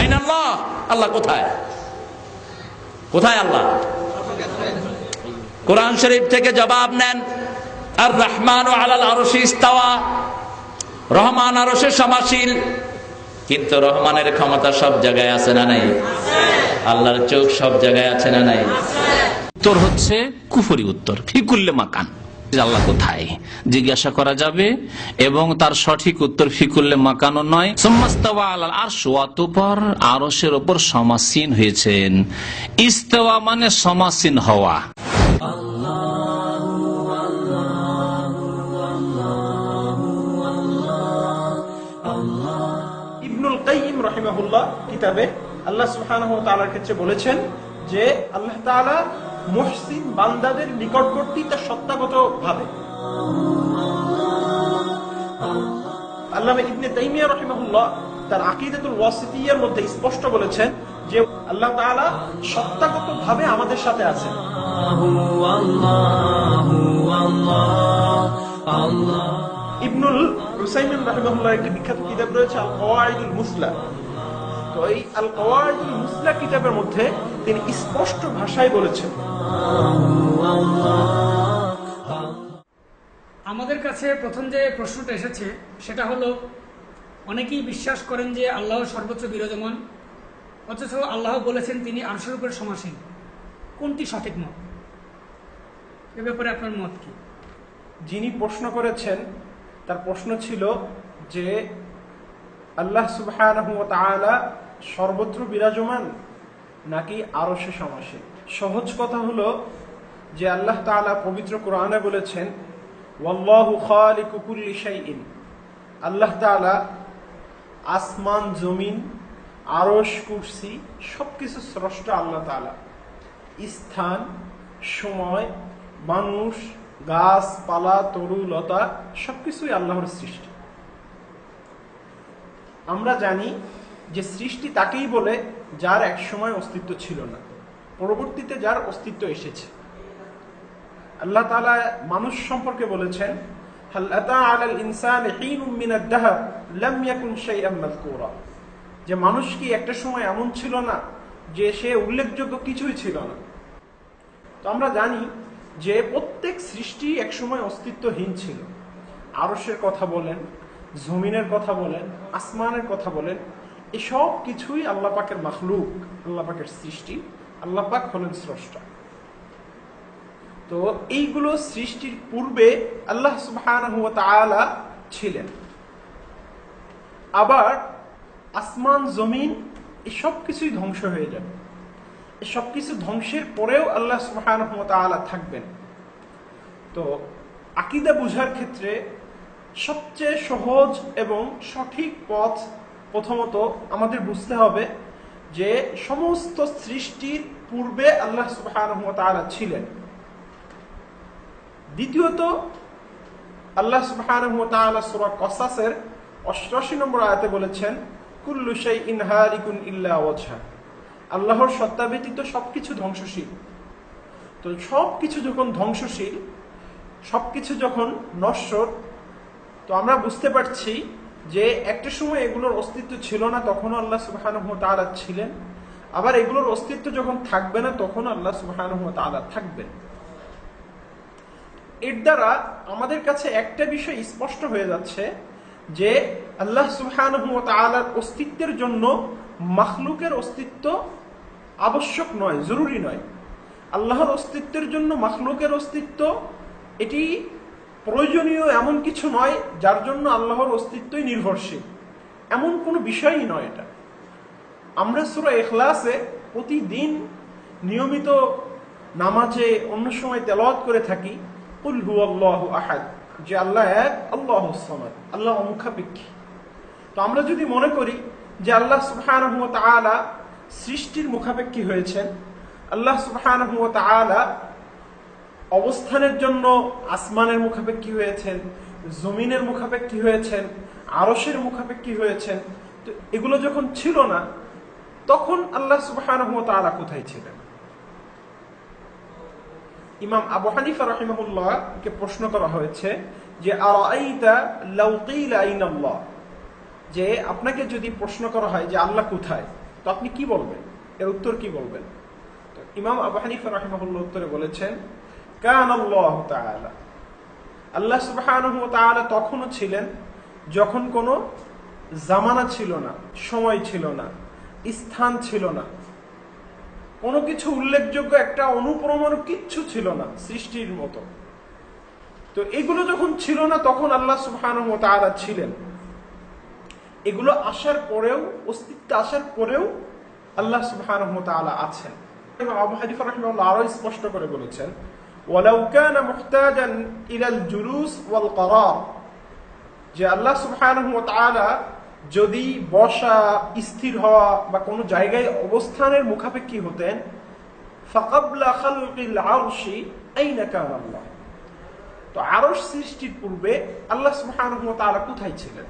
আইনাল্লাহ, আল্লাহ কোথায়? কোথায় আল্লাহ? কোরআন শরীফ থেকে জবাব নেন, আর রহমানু আলাল আরশি ইস্তাওয়া, রহমান আরশে সমাসীন। কিন্তু রহমানের ক্ষমতা সব জায়গায় আছে না নাই? আল্লাহর চোখ সব জায়গায় আছে না নাই? উত্তর হচ্ছে কুফরি উত্তর, ফিকুল্লে মাকান। আল্লাহ কোথায় জিজ্ঞাসা করা যাবে এবং তার সঠিক উত্তর ফিকুল্লে মাকানও নয়। সুম্মাস্তাওয়া আলাল আরশ, অতঃপর আরশের উপর সমাসীন হয়েছেন। ইস্তাওয়া মানে সমাসীন হওয়া। ইবনুল কাইয়িম রাহিমাহুল্লাহ কিতাবে আল্লাহ সুবহানাহু ওয়া তাআলার ক্ষেত্রে বলেছেন যে আল্লাহ তাআলা মুহসিন বান্দাদের নিকটবর্তী তা সত্তাগত ভাবে। আল্লামা ইবনে তাইমিয়া রাহিমাহুল্লাহ তার আকীদাতুল ওয়াসিতিয়্যার মধ্যে স্পষ্ট বলেছেন যে আল্লাহ তাআলা সত্তাগত ভাবে আমাদের সাথে আছেন। ইবনুল উসাইমিন রাহিমাহুল্লাহ একটি বিখ্যাত কিতাব রয়েছে আল কওয়াইদুল মুসলা। তো এই আল কওয়াইদুল মুসলা কিতাবের মধ্যে তিনি স্পষ্ট ভাষায় বলেছেন। আমাদের কাছে প্রথম যে প্রশ্নটা এসেছে সেটা হলো, অনেকেই বিশ্বাস করেন যে আল্লাহ সর্বোচ্চ বিরাজমান, অথচ আল্লাহ বলেছেন তিনি আরশের উপর সমাসীন। কোনটি সঠিক মত? এ ব্যাপারে আপনার মত কি? যিনি প্রশ্ন করেছেন তার প্রশ্ন ছিল যে আল্লাহ সুবহানাহু ওয়া তাআলা সর্বত্র বিরাজমান নাকি আরশে সমাসীন। সহজ কথা হলো যে আল্লাহ তাআলা পবিত্র কোরআনে বলেছেন ওয়াল্লাহু খালিকু কুল্লি শাইইন। আল্লাহ তাআলা আসমান, জমিন, আরশ, কুরসি সবকিছু স্রষ্টা আল্লাহ তাআলা। স্থান, সময়, মানুষ, গাছপালা, তরু লতা সবকিছুই আল্লাহর সৃষ্টি। আমরা জানি যে সৃষ্টি তাকেই বলে যার এক সময় অস্তিত্ব ছিল না, পরবর্তীতে যার অস্তিত্ব এসেছে। আল্লাহ তাআলা মানুষ সম্পর্কে বলেছেন হাল আতা আলাল ইনসানি হিনুম মিনাদ দাহর লাম ইয়াকুন শাইআন মাযকুরা, যে মানুষ কি একটা সময় এমন ছিল না যে সে উল্লেখযোগ্য কিছুই ছিল না। তো আমরা জানি যে প্রত্যেক সৃষ্টি একসময় অস্তিত্বহীন ছিল। আরশের কথা বলেন, জমিনের কথা বলেন, আসমানের কথা বলেন, এসব কিছুই আল্লাহ পাকের মাখলুক, আল্লাহ পাকের সৃষ্টি। আল্লাহ পাক হলেন স্রষ্টা। তো এইগুলো সৃষ্টির পূর্বে আল্লাহ সুবহানাহু ওয়া তাআলা ছিলেন। আবার আসমান, জমিন এসব কিছুই ধ্বংস হয়ে যাবে। সব কিছু ধ্বংসের পরেও আল্লাহ সুবহানাহু ওয়া তাআলা থাকবেন। তো আকীদা বুঝার ক্ষেত্রে সবচেয়ে সহজ এবং সঠিক পথ প্রথমত আমাদের বুঝতে হবে যে সমস্ত সৃষ্টির পূর্বে আল্লাহ সুবহানাহু ওয়া তাআলা ছিলেন। দ্বিতীয়ত আল্লাহ সুবহানাহু ওয়া তাআলা সূরা কসাসের ৮৮ নম্বর আয়াতে বলেছেন কুল্লু শাইইন হালিকুন ইল্লা ওয়াজহা। আল্লাহর সত্তা ব্যতীত সবকিছু ধ্বংসশীল। তো সবকিছু যখন ধ্বংসশীল, সবকিছু যখন নশ্বর, তো আমরা বুঝতে পারছি যে একটা সময় এগুলোর অস্তিত্ব ছিল না, তখন আল্লাহ সুবহানাহু ওয়া তাআলা ছিলেন। আবার এগুলোর অস্তিত্ব যখন থাকবে না, তখন আল্লাহ সুবহানাহু ওয়া তাআলা থাকবেন। এর দ্বারা আমাদের কাছে একটা বিষয় স্পষ্ট হয়ে যাচ্ছে যে আল্লাহ সুবহানাহু ওয়া তাআলার অস্তিত্বের জন্য মাখলুকের অস্তিত্ব আবশ্যক নয়, জরুরি নয়। আল্লাহর অস্তিত্বের জন্য মাখলুকের অস্তিত্ব এটি প্রয়োজনীয় এমন কিছু নয় যার জন্য আল্লাহর অস্তিত্বই নির্ভরশীল, এমন কোনো বিষয়ই নয় এটা। আমরা সূরা ইখলাসে প্রতিদিন নিয়মিত নামাজে অন্য সময় তেলাওয়াত করে থাকি কুল হুয়াল্লাহু আহাদ, যে আল্লাহ এক, আল্লাহুস সামাদ, আল্লাহ অমুখাপেক্ষী। তো আমরা যদি মনে করি যে আল্লাহ সুবহানাহু ওয়া তাআলা সৃষ্টির মুখাপেক্ষী হয়েছেন, আল্লাহ সুবহানাহু ওয়া তাআলা অবস্থানের জন্য আসমানের মুখাপেক্ষী হয়েছেন, জমিনের মুখাপেক্ষী হয়েছেন, আরশের মুখাপেক্ষী হয়েছেন, তো এগুলো যখন ছিল না, তখন আল্লাহ সুবহানাহু ওয়া তাআলা কোথায় ছিলেন? ইমাম আবু হানিফা রাহিমাহুল্লাহ কে প্রশ্ন করা হয়েছে যে আরাআইতা লাউ কিলা আইনাল্লাহ, যে আপনাকে যদি প্রশ্ন করা হয় যে আল্লাহ কোথায়, তো আপনি কি বলবেন, এর উত্তর কি বলবেন? তো ইমাম আবু হানিফা রাহিমাহুল্লাহ উত্তরে বলেছেন, কান আল্লাহু তাআলা, আল্লাহ সুবহানাহু ওয়া তাআলা তখনও ছিলেন যখন কোনো জামানা ছিল না, সময় ছিল না, স্থান ছিল না, কোনো কিছু উল্লেখযোগ্য একটা অনুপ্রমাণ কিচ্ছু ছিল না সৃষ্টির মতো। তো এগুলো যখন ছিল না তখন আল্লাহ সুবহানাহু ওয়া তাআলা ছিলেন। এগুলো আসার পরেও, অস্তিত্ব আসার পরেও আল্লাহ সুবহানাহু ওয়া তাআলা আছেন। ইমাম আবু হানিফা রাহিমাহুল্লাহ আরো স্পষ্ট করে বলেছেন, ওয়ালাউ কানা মুহতাজান ইলাল জুলুস ওয়াল করার, যে আল্লাহ সুবহানাহু ওয়া তাআলা যদি বসা, স্থির হওয়া বা কোনো জায়গায় অবস্থানের মুখাপেক্ষী হতেন, ফাকাবলা খালকিল আরশি আইনা কানা আল্লাহ, তো আরশ সৃষ্টির পূর্বে আল্লাহ সুবহানাহু ওয়া তাআলা কোথায় ছিলেন?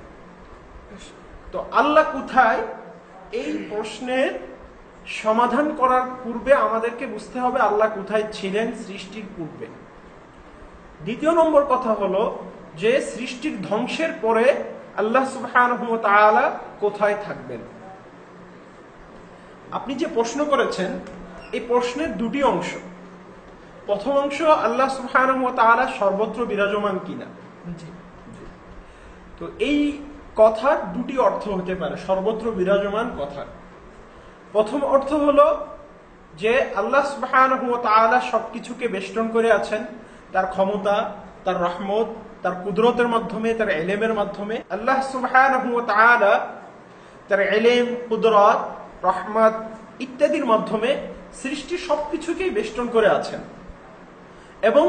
তো আল্লাহ কোথায়, এই প্রশ্নের সমাধান করার পূর্বে আমাদেরকে বুঝতে হবে আল্লাহ কোথায় ছিলেন সৃষ্টির পূর্বে। দ্বিতীয় নম্বর কথা হলো যে সৃষ্টির ধ্বংসের পরে আল্লাহ সুবহানাহু ওয়া তাআলা কোথায় থাকবেন। আপনি যে প্রশ্ন করেছেন এই প্রশ্নের দুটি অংশ। প্রথম অংশ, আল্লাহ সুবহানাহু ওয়া তাআলা সর্বত্র বিরাজমান কিনা। তো এই কথার দুটি অর্থ হতে পারে, সর্বত্র বিরাজমান কথা। প্রথম অর্থ হলো যে আল্লাহ সুবহানাহু ওয়া তাআলা সবকিছুকে বেষ্টন করে আছেন, তার ক্ষমতা, তার রহমত, তার কুদরতের মাধ্যমে, তার ইলমের মাধ্যমে। আল্লাহ সুবহানাহু ওয়া তাআলা তার ইলম, কুদরত, রহমত ইত্যাদির মাধ্যমে সৃষ্টি সবকিছুকেই বেষ্টন করে আছেন। এবং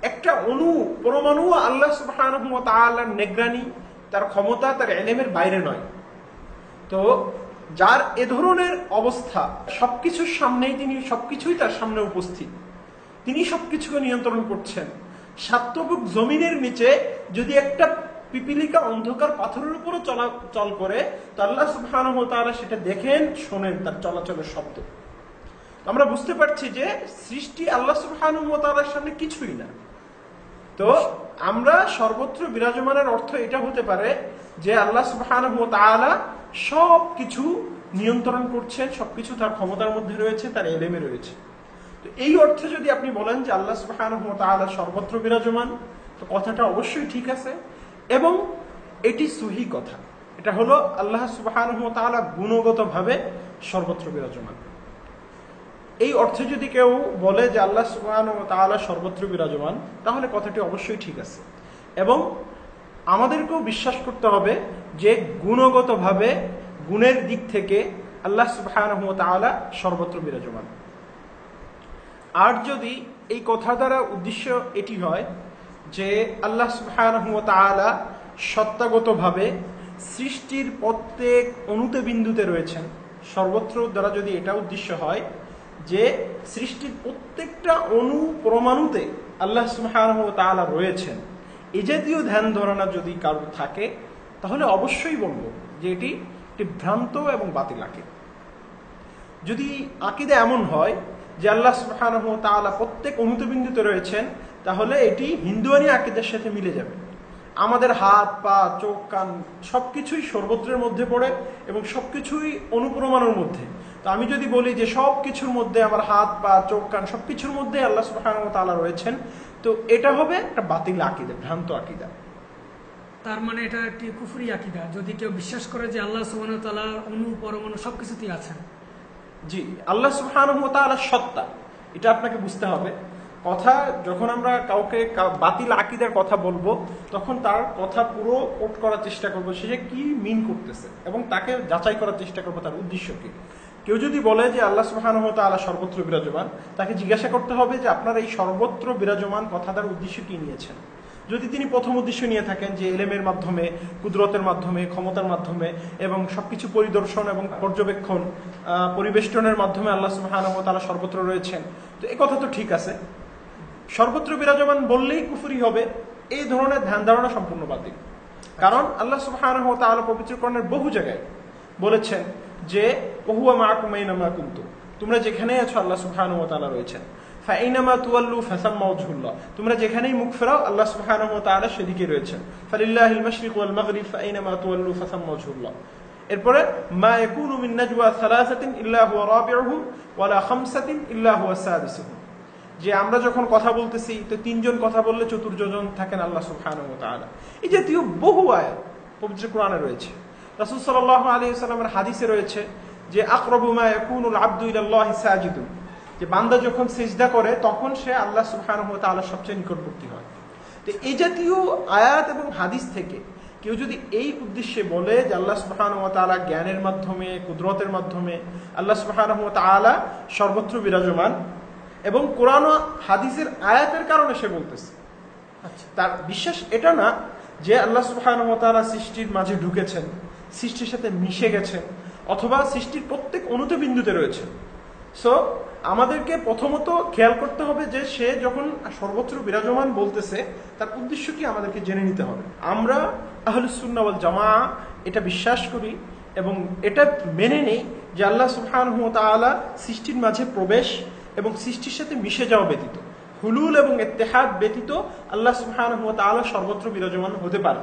একটা অণু, পরমাণু আল্লাহ সুবহানাহু ওয়া তাআলার নিগরানি, তার ক্ষমতা, তার ইলমের বাইরে নয়। তো যার এ ধরনের অবস্থা, সবকিছুর সামনেই তিনি, সবকিছুই তার সামনে উপস্থিত, তিনি সবকিছুকে নিয়ন্ত্রণ করছেন। সাতবুক জমিনের নিচে যদি একটা পিপিলিকা অন্ধকার পাথরের উপরও চলাচল করে, তো আল্লাহ সুবহানাহু ওয়া তাআলা সেটা দেখেন, শোনেন তার চলাচলের শব্দ। আমরা বুঝতে পারছি যে সৃষ্টি আল্লাহ সুবহানাহু ওয়া তাআলার সামনে কিছুই না। তো আমরা সর্বত্র বিরাজমানের অর্থ এটা হতে পারে যে আল্লাহ সুবহানাহু ওয়া তাআলা সবকিছু নিয়ন্ত্রণ করছেন, সবকিছু তার ক্ষমতার মধ্যে রয়েছে, তার ইলমে রয়েছে। তো এই অর্থে যদি আপনি বলেন যে আল্লাহ সুবহানাহু ওয়া তাআলা সর্বত্র বিরাজমান, তো কথাটা অবশ্যই ঠিক আছে এবং এটি সহিহ কথা। এটা হলো আল্লাহ সুবহানাহু ওয়া তাআলা গুণগতভাবে সর্বত্র বিরাজমান। এই অর্থে যদি কেউ বলে যে আল্লাহ সুবহানাহু ওয়া তাআলা সর্বত্র বিরাজমান, তাহলে কথাটি অবশ্যই ঠিক আছে। এবং আমাদেরকেও বিশ্বাস করতে হবে যে গুণগতভাবে, গুণের দিক থেকে আল্লাহ সুবহানাহু ওয়া তাআলা সর্বত্র বিরাজমান। আর যদি এই কথা দ্বারা উদ্দেশ্য এটি হয় যে আল্লাহ সুবহানাহু ওয়া তাআলা সত্তাগতভাবে সৃষ্টির প্রত্যেক অণুতে বিন্দুতে রয়েছেন, সর্বত্র দ্বারা যদি এটা উদ্দেশ্য হয় যে সৃষ্টির প্রত্যেকটা অণু পরমাণুতে আল্লাহ সুবহানাহু ওয়া তাআলা রয়েছেন, এই জাতীয় ধ্যান ধারণা যদি কারোর থাকে, তাহলে অবশ্যই বলবো যে এটি একটি ভ্রান্ত এবং বাতিল আকীদা। যদি আকীদা এমন হয় যে আল্লাহ সুবহানাহু ওয়া তাআলা প্রত্যেক অণুতে বিন্দুতে রয়েছেন, তাহলে এটি হিন্দুয়ানি আকীদার সাথে মিলে যাবে। আমাদের হাত, পা, চোখ, কান সবকিছুই সর্বত্রের মধ্যে পড়ে এবং সবকিছুই অনুপ্রমাণের মধ্যে। তো আমি যদি বলি যে সবকিছুর মধ্যে আমার হাত, পা, চোখ, কান সবকিছুর মধ্যে আল্লাহ সুবহানাহু ওয়া তাআলা রয়েছেন, তো এটা হবে একটা বাতিল আকীদা, ভ্রান্ত আকীদা। তার মানে এটা একটি কুফরি আকীদা যদি কেউ বিশ্বাস করে যে আল্লাহ সুবহানাহু ওয়া তাআলা অণু, পরমাণু সবকিছুতেই আছেন। জি, আল্লাহ সুবহানাহু ওয়া তাআলা সত্তা, এটা আপনাকে বুঝতে হবে। কথা যখন আমরা কাউকে বাতিল আকীদার কথা বলবো, তখন তার কথা পুরো কোট করার চেষ্টা করবো, সে কি মিন করতেছে এবং তাকে যাচাই করার চেষ্টা করবো তার উদ্দেশ্য কি। কেউ যদি বলে যে আল্লাহ সুবহানাহু ওয়া তাআলা সর্বত্র বিরাজমান, তাকে জিজ্ঞাসা করতে হবে যে আপনার এই সর্বত্র বিরাজমান কথাটার উদ্দেশ্য কি নিয়েছেন। যদি তিনি প্রথম উদ্দেশ্য নিয়ে থাকেন যে ইলমের মাধ্যমে, কুদরতের মাধ্যমে, ক্ষমতার মাধ্যমে এবং সবকিছু পরিদর্শন এবং পর্যবেক্ষণ, পরিবেষ্টনের মাধ্যমে আল্লাহ সুবহানাহু ওয়া তাআলা সর্বত্র রয়েছেন, তো এই কথা তো ঠিক আছে। সর্বত্র বিরাজমান বললেই কুফরি হবে, এই ধরনের ধ্যান ধারণা সম্পূর্ণ বাতিল। কারণ আল্লাহ সুবহানাহু ওয়া তাআলা পবিত্র কোরআনের বহু জায়গায় বলেছেন যে ওহুয়া মাআকুম আইনামা কুনতুম, তোমরা যেখানেই আছো আল্লাহ সুবহানাহু ওয়া তাআলা রয়েছেন। ফাইনামা তুওয়াল্লু ফাসাম্মা ওয়াজহুল্লাহ, তোমরা যেখানেই মুখ ফেরাও আল্লাহ সুবহানাহু ওয়া তাআলা সেদিকে রয়েছেন। ফালিল্লাহিল মাশরিক ওয়াল মাগরিব ফাইনামা তুওয়াল্লু ফাসাম্মা ওয়াজহুল্লাহ। এরপরে মা ইয়াকুনু মিন নাজওয়া সালাসাতিন ইল্লা হুয়া রাবিউহুম ওয়ালা খামসাতিন ইল্লা হুয়া সাদিসুহুম, যে আমরা যখন কথা বলতেছি তো তিনজন কথা বললে চতুর্থজন থাকেন আল্লাহ সুবহানাহু ওয়া তাআলা। এই জাতীয় বহু আয়াত পবিত্র কোরআনে রয়েছে। রাসূল সাল্লাল্লাহু আলাইহি ওয়াসাল্লামের হাদিসে রয়েছে যে আকরাবু মা ইয়াকুনুল আবদু ইলাল্লাহি সাজিদুন, যে বান্দা যখন সিজদা করে তখন সে আল্লাহ সুবহানাহু ওয়া তাআলার সবচেয়ে নিকটবর্তী হয়। তো এই জাতীয় আয়াত এবং হাদিস থেকে কেউ যদি এই উদ্দেশ্যে বলে যে আল্লাহ সুবহানাহু ওয়া তাআলা জ্ঞানের মাধ্যমে, কুদরতের মাধ্যমে আল্লাহ সুবহানাহু ওয়া তাআলা সর্বত্র বিরাজমান এবং কোরআন ও হাদিসের আয়াতের কারণে সে বলতেছে, তার বিশ্বাস এটা না যে আল্লাহ সুবহানাহু ওয়া তাআলা সৃষ্টির মাঝে ঢুকেছেন, সৃষ্টির সাথে মিশে গেছেন, অথবা সৃষ্টির প্রত্যেক অণুতে বিন্দুতে রয়েছে। সো আমাদেরকে প্রথমত খেয়াল করতে হবে যে সে যখন সর্বত্র বিরাজমান বলতেছে তার উদ্দেশ্য কি আমাদেরকে জেনে নিতে হবে। আমরা আহলুস সুন্নাহ ওয়াল জামাআহ এটা বিশ্বাস করি এবং এটা মেনে নেই যে আল্লাহ সুবহানাহু ওয়া তাআলা সৃষ্টির মাঝে প্রবেশ এবং সৃষ্টির সাথে মিশে যাওয়া ব্যতীত, হুলুল এবং ইত্তেহাদ ব্যতীত আল্লাহ সুবহানাহু ওয়া তাআলা সর্বত্র বিরাজমান হতে পারে,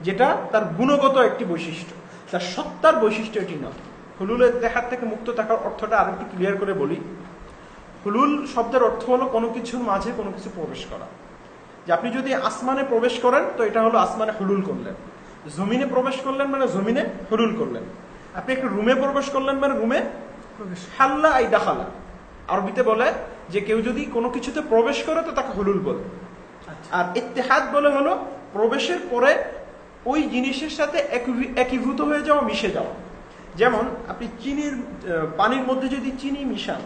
যেটা তার গুণগত একটি বৈশিষ্ট্য, তার সত্তার বৈশিষ্ট্য এটি নয়। হুলুল ইত্তেহাদ থেকে মুক্ত থাকার অর্থটা আরেকটু ক্লিয়ার করে বলি। হুলুল শব্দের অর্থ হলো কোনো কিছুর মাঝে কোনো কিছু প্রবেশ করা। যে আপনি যদি আসমানে প্রবেশ করেন তো এটা হলো আসমানে হুলুল করলেন, জমিনে প্রবেশ করলেন মানে জমিনে হুলুল করলেন, আপনি একটা রুমে প্রবেশ করলেন মানে রুমে প্রবেশ। হাল্লা আই দাখালা আরবিতে বলে যে কেউ যদি কোনো কিছুতে প্রবেশ করে তো তাকে হুলুল বলে। আর ইত্তেহাদ বলে হলো প্রবেশের পরে ওই জিনিসের সাথে একীভূত হয়ে যাওয়া, মিশে যাওয়া। যেমন আপনি পানির মধ্যে যদি চিনি মিশান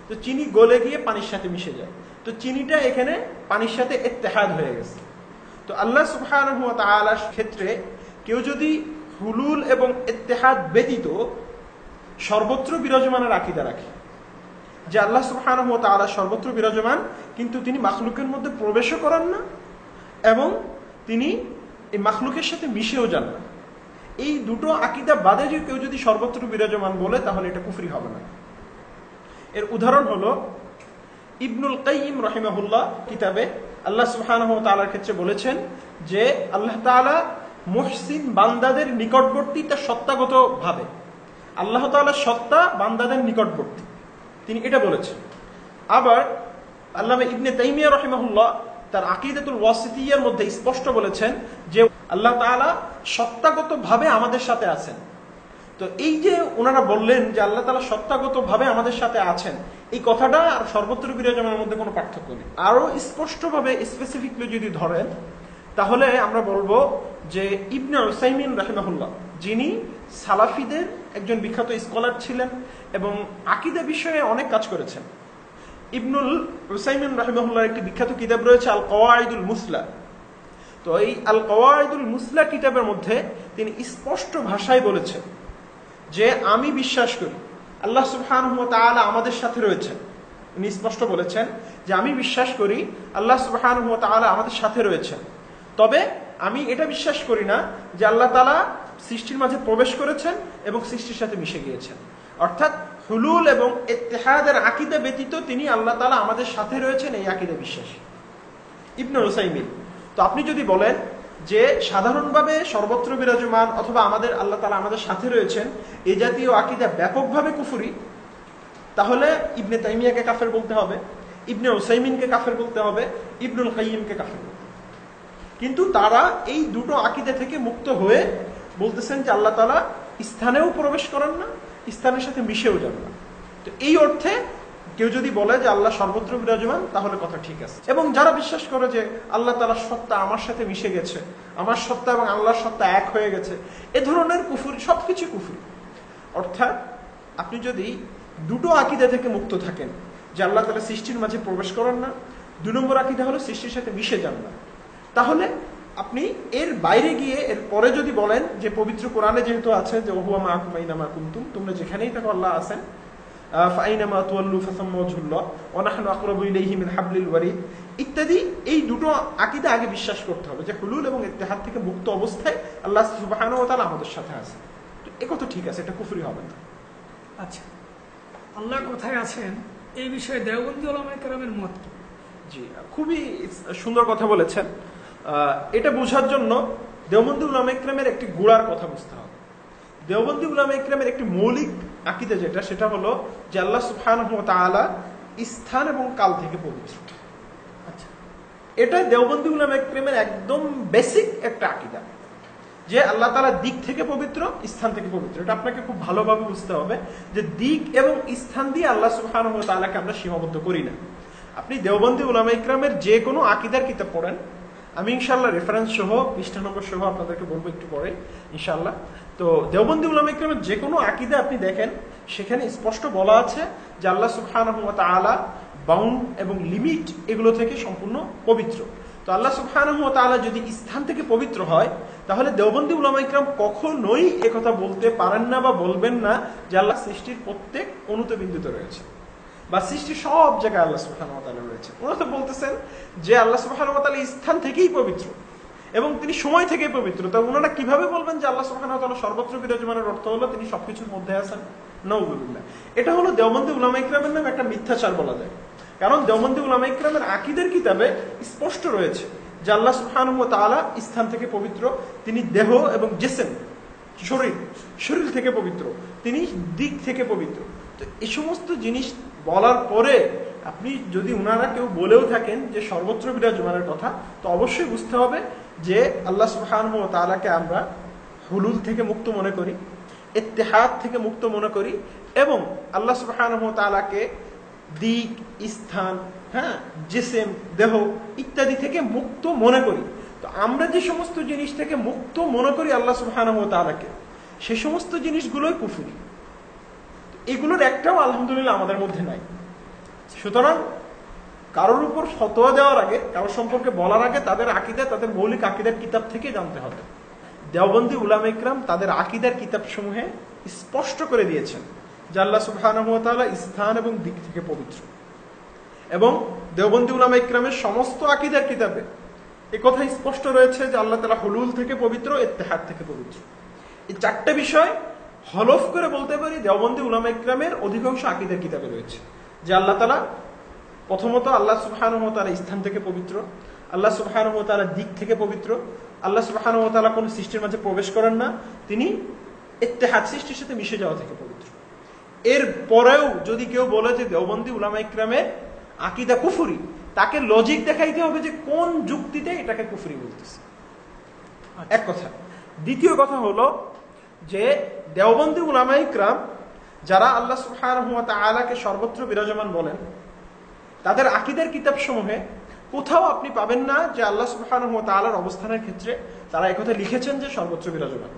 তো চিনি গলে গিয়ে পানির সাথে মিশে যায়, তো চিনিটা এখানে পানির সাথে ইত্তেহাদ হয়ে গেছে। তো আল্লাহ সুবহানাহু ওয়া তাআলার ক্ষেত্রে কেউ যদি হুলুল এবং ইত্তেহাদ ব্যতীত সর্বত্র বিরাজমানের আকীদা রাখে যে আল্লাহ সুবহানাহু ওয়া তাআলা সর্বত্র বিরাজমান কিন্তু তিনি মাখলুকের মধ্যে প্রবেশও করেন না এবং তিনি এই মাখলুকের সাথে মিশেও যান না, এই দুটো আকীদা বাদে যে কেউ যদি সর্বত্র বিরাজমান বলে তাহলে এটা কুফরি হবে না। এর উদাহরণ হলো ইবনুল কাইয়িম রাহিমাহুল্লাহ কিতাবে আল্লাহ সুবহানাহু ওয়া তাআলার ক্ষেত্রে বলেছেন যে আল্লাহ তাআলা মুহসিন বান্দাদের নিকটবর্তী তার সত্তাগত ভাবে, আল্লাহ তাআলার সত্তা বান্দাদের নিকটবর্তী, তিনি এটা বলেছেন। আবার আল্লামা ইবনে তাইমিয়া রাহিমাহুল্লাহ তার আকীদাতুল ওয়াসিতিয়্যার মধ্যে স্পষ্ট বলেছেন যে আল্লাহ তাআলা সত্তাগত ভাবে আমাদের সাথে আছেন। তো এই যে ওনারা বললেন যে আল্লাহ তাআলা সত্তাগত ভাবে আমাদের সাথে আছেন, এই কথাটা আর সর্বত্র বিরাজমানের মধ্যে কোনো পার্থক্য নেই। আরো স্পষ্টভাবে স্পেসিফিকলি যদি ধরেন তাহলে আমরা বলবো যে ইবনে উসাইমিন রাহিমাহুল্লাহ, যিনি সালাফিদের একজন বিখ্যাত স্কলার ছিলেন এবং আকীদা বিষয়ে অনেক কাজ করেছেন। ইবনুল উসাইমিন রাহিমাহুল্লাহর একটি বিখ্যাত কিতাব রয়েছে আল কওয়াইদুল মুসলা। তো এই আল কওয়াইদুল মুসলা কিতাবের মধ্যে তিনি স্পষ্ট ভাষায় বলেছেন যে আমি বিশ্বাস করি আল্লাহ সুবহানাহু ওয়া তাআলা আমাদের সাথে রয়েছেন। উনি স্পষ্ট বলেছেন যে আমি বিশ্বাস করি আল্লাহ সুবহানাহু ওয়া তাআলা আমাদের সাথে রয়েছেন, তবে আমি এটা বিশ্বাস করি না যে আল্লাহ তাআলা সৃষ্টির মাঝে প্রবেশ করেছেন এবং সৃষ্টির সাথে মিশে গিয়েছেন। অর্থাৎ হুলুল এবং ইত্তেহাদের আকীদা ব্যতীত তিনি আল্লাহ তাআলা আমাদের সাথে রয়েছেন, এই আকীদা বিশ্বাসী ইবনে উসাইমিন। তো আপনি যদি বলেন যে সাধারণভাবে সর্বত্র বিরাজমান অথবা আমাদের আল্লাহ তাআলা আমাদের সাথে রয়েছেন, এই জাতীয় আকীদা ব্যাপকভাবে কুফরি, তাহলে ইবনে তাইমিয়াকে কাফের বলতে হবে, ইবনে উসাইমিনকে কাফের বলতে হবে, ইবনুল কাইয়িমকে কাফের বলতে হবে। কিন্তু তারা এই দুটো আকীদা থেকে মুক্ত হয়ে বলতেছেন যে আল্লাহ তাআলা স্থানেও প্রবেশ করেন না, স্থানের সাথে মিশেও যান না। তো এই অর্থে কেউ যদি বলে যে আল্লাহ সর্বত্র বিরাজমান তাহলে কথা ঠিক আছে। এবং যারা বিশ্বাস করে যে আল্লাহ তাআলার সত্তা আমার সাথে মিশে গেছে, আমার সত্তা এবং আল্লাহর সত্তা এক হয়ে গেছে, এ ধরনের কুফরি, সবকিছু কুফরি। অর্থাৎ আপনি যদি দুটো আকীদা থেকে মুক্ত থাকেন যে আল্লাহ তাআলা সৃষ্টির মাঝে প্রবেশ করেন না, 2 নম্বর আকীদা হলো সৃষ্টির সাথে মিশে যান না, তাহলে আপনি এর বাইরে গিয়ে এর পরে যদি বলেন যে পবিত্র কোরআনে যেহেতু আছে যে ওহুয়া মাআকুম আইনামা কুনতুম, তোমরা যেখানেই থাকো আল্লাহ আছেন, ফাইনামা তুওয়াল্লু ফাসাম্মা ওয়াজহুল্লাহ ওয়া নাহনু আকরাবু ইলাইহি মিন হাবলিল ওয়ারিদ ইত্যাদি, এই দুটো আকীদা আগে বিশ্বাস করতে হবে যে হুলুল এবং ইত্তেহাদ থেকে মুক্ত অবস্থায় আল্লাহ সুবহানাহু ওয়া তাআলা আমাদের সাথে আছে। তো এ কথা ঠিক আছে, এটা কুফরি হবে না। আচ্ছা, আল্লাহ কোথায় আছেন এই বিষয়ে দেওবন্দি উলামায়ে কেরামের মত? জি, খুবই সুন্দর কথা বলেছেন। এটা বোঝার জন্য দেওবন্দি উলামায়ে কেরামের একটি গোড়ার কথা বুঝতে হবে। দেওবন্দি উলামা ইকরামের একটি মৌলিক আকীদা যেটা, সেটা হলো যে আল্লাহ সুবহানাহু ওয়া তাআলা স্থান এবং কাল থেকে পবিত্র। আচ্ছা, এটা দেওবন্দি উলামা ইকরামের একদম বেসিক একটা আকীদা, যে আল্লাহ তাআলা দিক থেকে পবিত্র, স্থান থেকে পবিত্র। এটা আপনাকে খুব ভালোভাবে বুঝতে হবে যে দিক এবং স্থান দিয়ে আল্লাহ সুবহানাহু ওয়া তাআলাকে আমরা সীমাবদ্ধ করি না। আপনি দেওবন্দি উলামা ইকরামের যে কোনো আকীদার কিতাব পড়েন, আমি ইনশাআল্লাহ রেফারেন্স সহ পৃষ্ঠা নম্বর সহ আপনাদেরকে বলবো একটু পরে ইনশাআল্লাহ। তো দেওবন্দি উলামা ইকরামের যে কোনো আকীদা আপনি দেখেন, সেখানে স্পষ্ট বলা আছে যে আল্লাহ সুবহানাহু ওয়া তাআলা বাউন্ড এবং লিমিট এগুলো থেকে সম্পূর্ণ পবিত্র। তো আল্লাহ সুবহানাহু ওয়া তাআলা যদি স্থান থেকে পবিত্র হয়, তাহলে দেওবন্দি উলামা ইকরাম কখনোই একথা বলতে পারেন না বা বলবেন না যে আল্লাহ সৃষ্টির প্রত্যেক অণুতে বিন্দুতে রয়েছে বা সৃষ্টির সব জায়গায় আল্লাহ সুবহানাহু ওয়া তাআলা রয়েছে। ওনারা তো বলতেছেন যে আল্লাহ সুবহানাহু ওয়া তাআলা স্থান থেকেই পবিত্র এবং তিনি সময় থেকেই পবিত্র। তা ওনারা কিভাবে বলবেন যে আল্লাহ সুবহানাহু ওয়া তাআলা সর্বত্র বিরাজমানের অর্থ হলো তিনি সবকিছুর মধ্যে আছেন? নাউযুবিল্লাহ। এটা হলো দেওবন্দি উলামা ইকরামের নামে একটা মিথ্যাচার বলা যায়। কারণ দেওবন্দি উলামা ইকরামের আকীদার কিতাবে স্পষ্ট রয়েছে যে আল্লাহ সুবহানাহু ওয়া তাআলা স্থান থেকে পবিত্র, তিনি দেহ এবং জিসম শরীর থেকে পবিত্র, তিনি দিক থেকে পবিত্র। তো এই সমস্ত জিনিস বলার পরে আপনি যদি উনারা কেউ বলেও থাকেন যে সর্বত্র বিরাজমানের কথা, তো অবশ্যই বুঝতে হবে যে আল্লাহ সুবহানাহু ওয়া তাআলাকে আমরা হুলুল থেকে মুক্ত মনে করি, ইত্তেহাদ থেকে মুক্ত মনে করি, এবং আল্লাহ সুবহানাহু ওয়া তাআলাকে দিক, স্থান, জিসম, দেহ ইত্যাদি থেকে মুক্ত মনে করি। তো আমরা যে সমস্ত জিনিস থেকে মুক্ত মনে করি আল্লাহ সুবহানাহু ওয়া তাআলাকে, সে সমস্ত জিনিসগুলোই কুফরি। এগুলোর একটাও আলহামদুলিল্লাহ আমাদের মধ্যে নাই। সুতরাং কারোর উপর ফতোয়া দেওয়ার আগে, কারোর সম্পর্কে বলার আগে তাদের আকীদা, তাদের মৌলিক আকীদার কিতাব থেকে জানতে হবে। দেওবন্দি উলামা ইকরাম তাদের আকীদার কিতাব সমূহে স্পষ্ট করে দিয়েছেন যে আল্লাহ সুবহানাহু ওয়া তাআলা স্থান এবং দিক থেকে পবিত্র। এবং দেওবন্দি উলামা ইকরামের সমস্ত আকীদার কিতাবে একথা স্পষ্ট রয়েছে যে আল্লাহ তাআলা হুলুল থেকে পবিত্র, ইত্তেহাদ থেকে পবিত্র। এই চারটা বিষয় হলফ করে বলতে পারি দেওবন্দি উলামা ইকরামের অধিকাংশ আকীদার কিতাবে রয়েছে যে আল্লাহ তাআলা, প্রথমত আল্লাহ সুবহানাহু ওয়া তাআলা স্থান থেকে পবিত্র, আল্লাহ সুবহানাহু ওয়া তাআলা দিক থেকে পবিত্র, আল্লাহ সুবহানাহু ওয়া তাআলা কোন সৃষ্টির মাঝে প্রবেশ করেন না, তিনি ইত্তেহাদ সৃষ্টির সাথে মিশে যাওয়া থেকে পবিত্র। এর পরেও যদি কেউ বলে যে দেওবন্দি উলামা ইকরামের আকীদা কুফরি, তাকে লজিক দেখাইতে হবে যে কোন যুক্তিতে এটাকে কুফরি বলতেছে, এক কথা। দ্বিতীয় কথা হলো যে দেওবন্দি উলামা ইকরাম যারা আল্লাহ সুবহানাহু ওয়া তাআলাকে সর্বত্র বিরাজমান বলেন, তাদের আকীদার কিতাব সমূহে কোথাও আপনি পাবেন না যে আল্লাহ সুবহানাহু ওয়া তাআলার অবস্থানের ক্ষেত্রে তারা একথা লিখেছেন যে সর্বত্র বিরাজমান।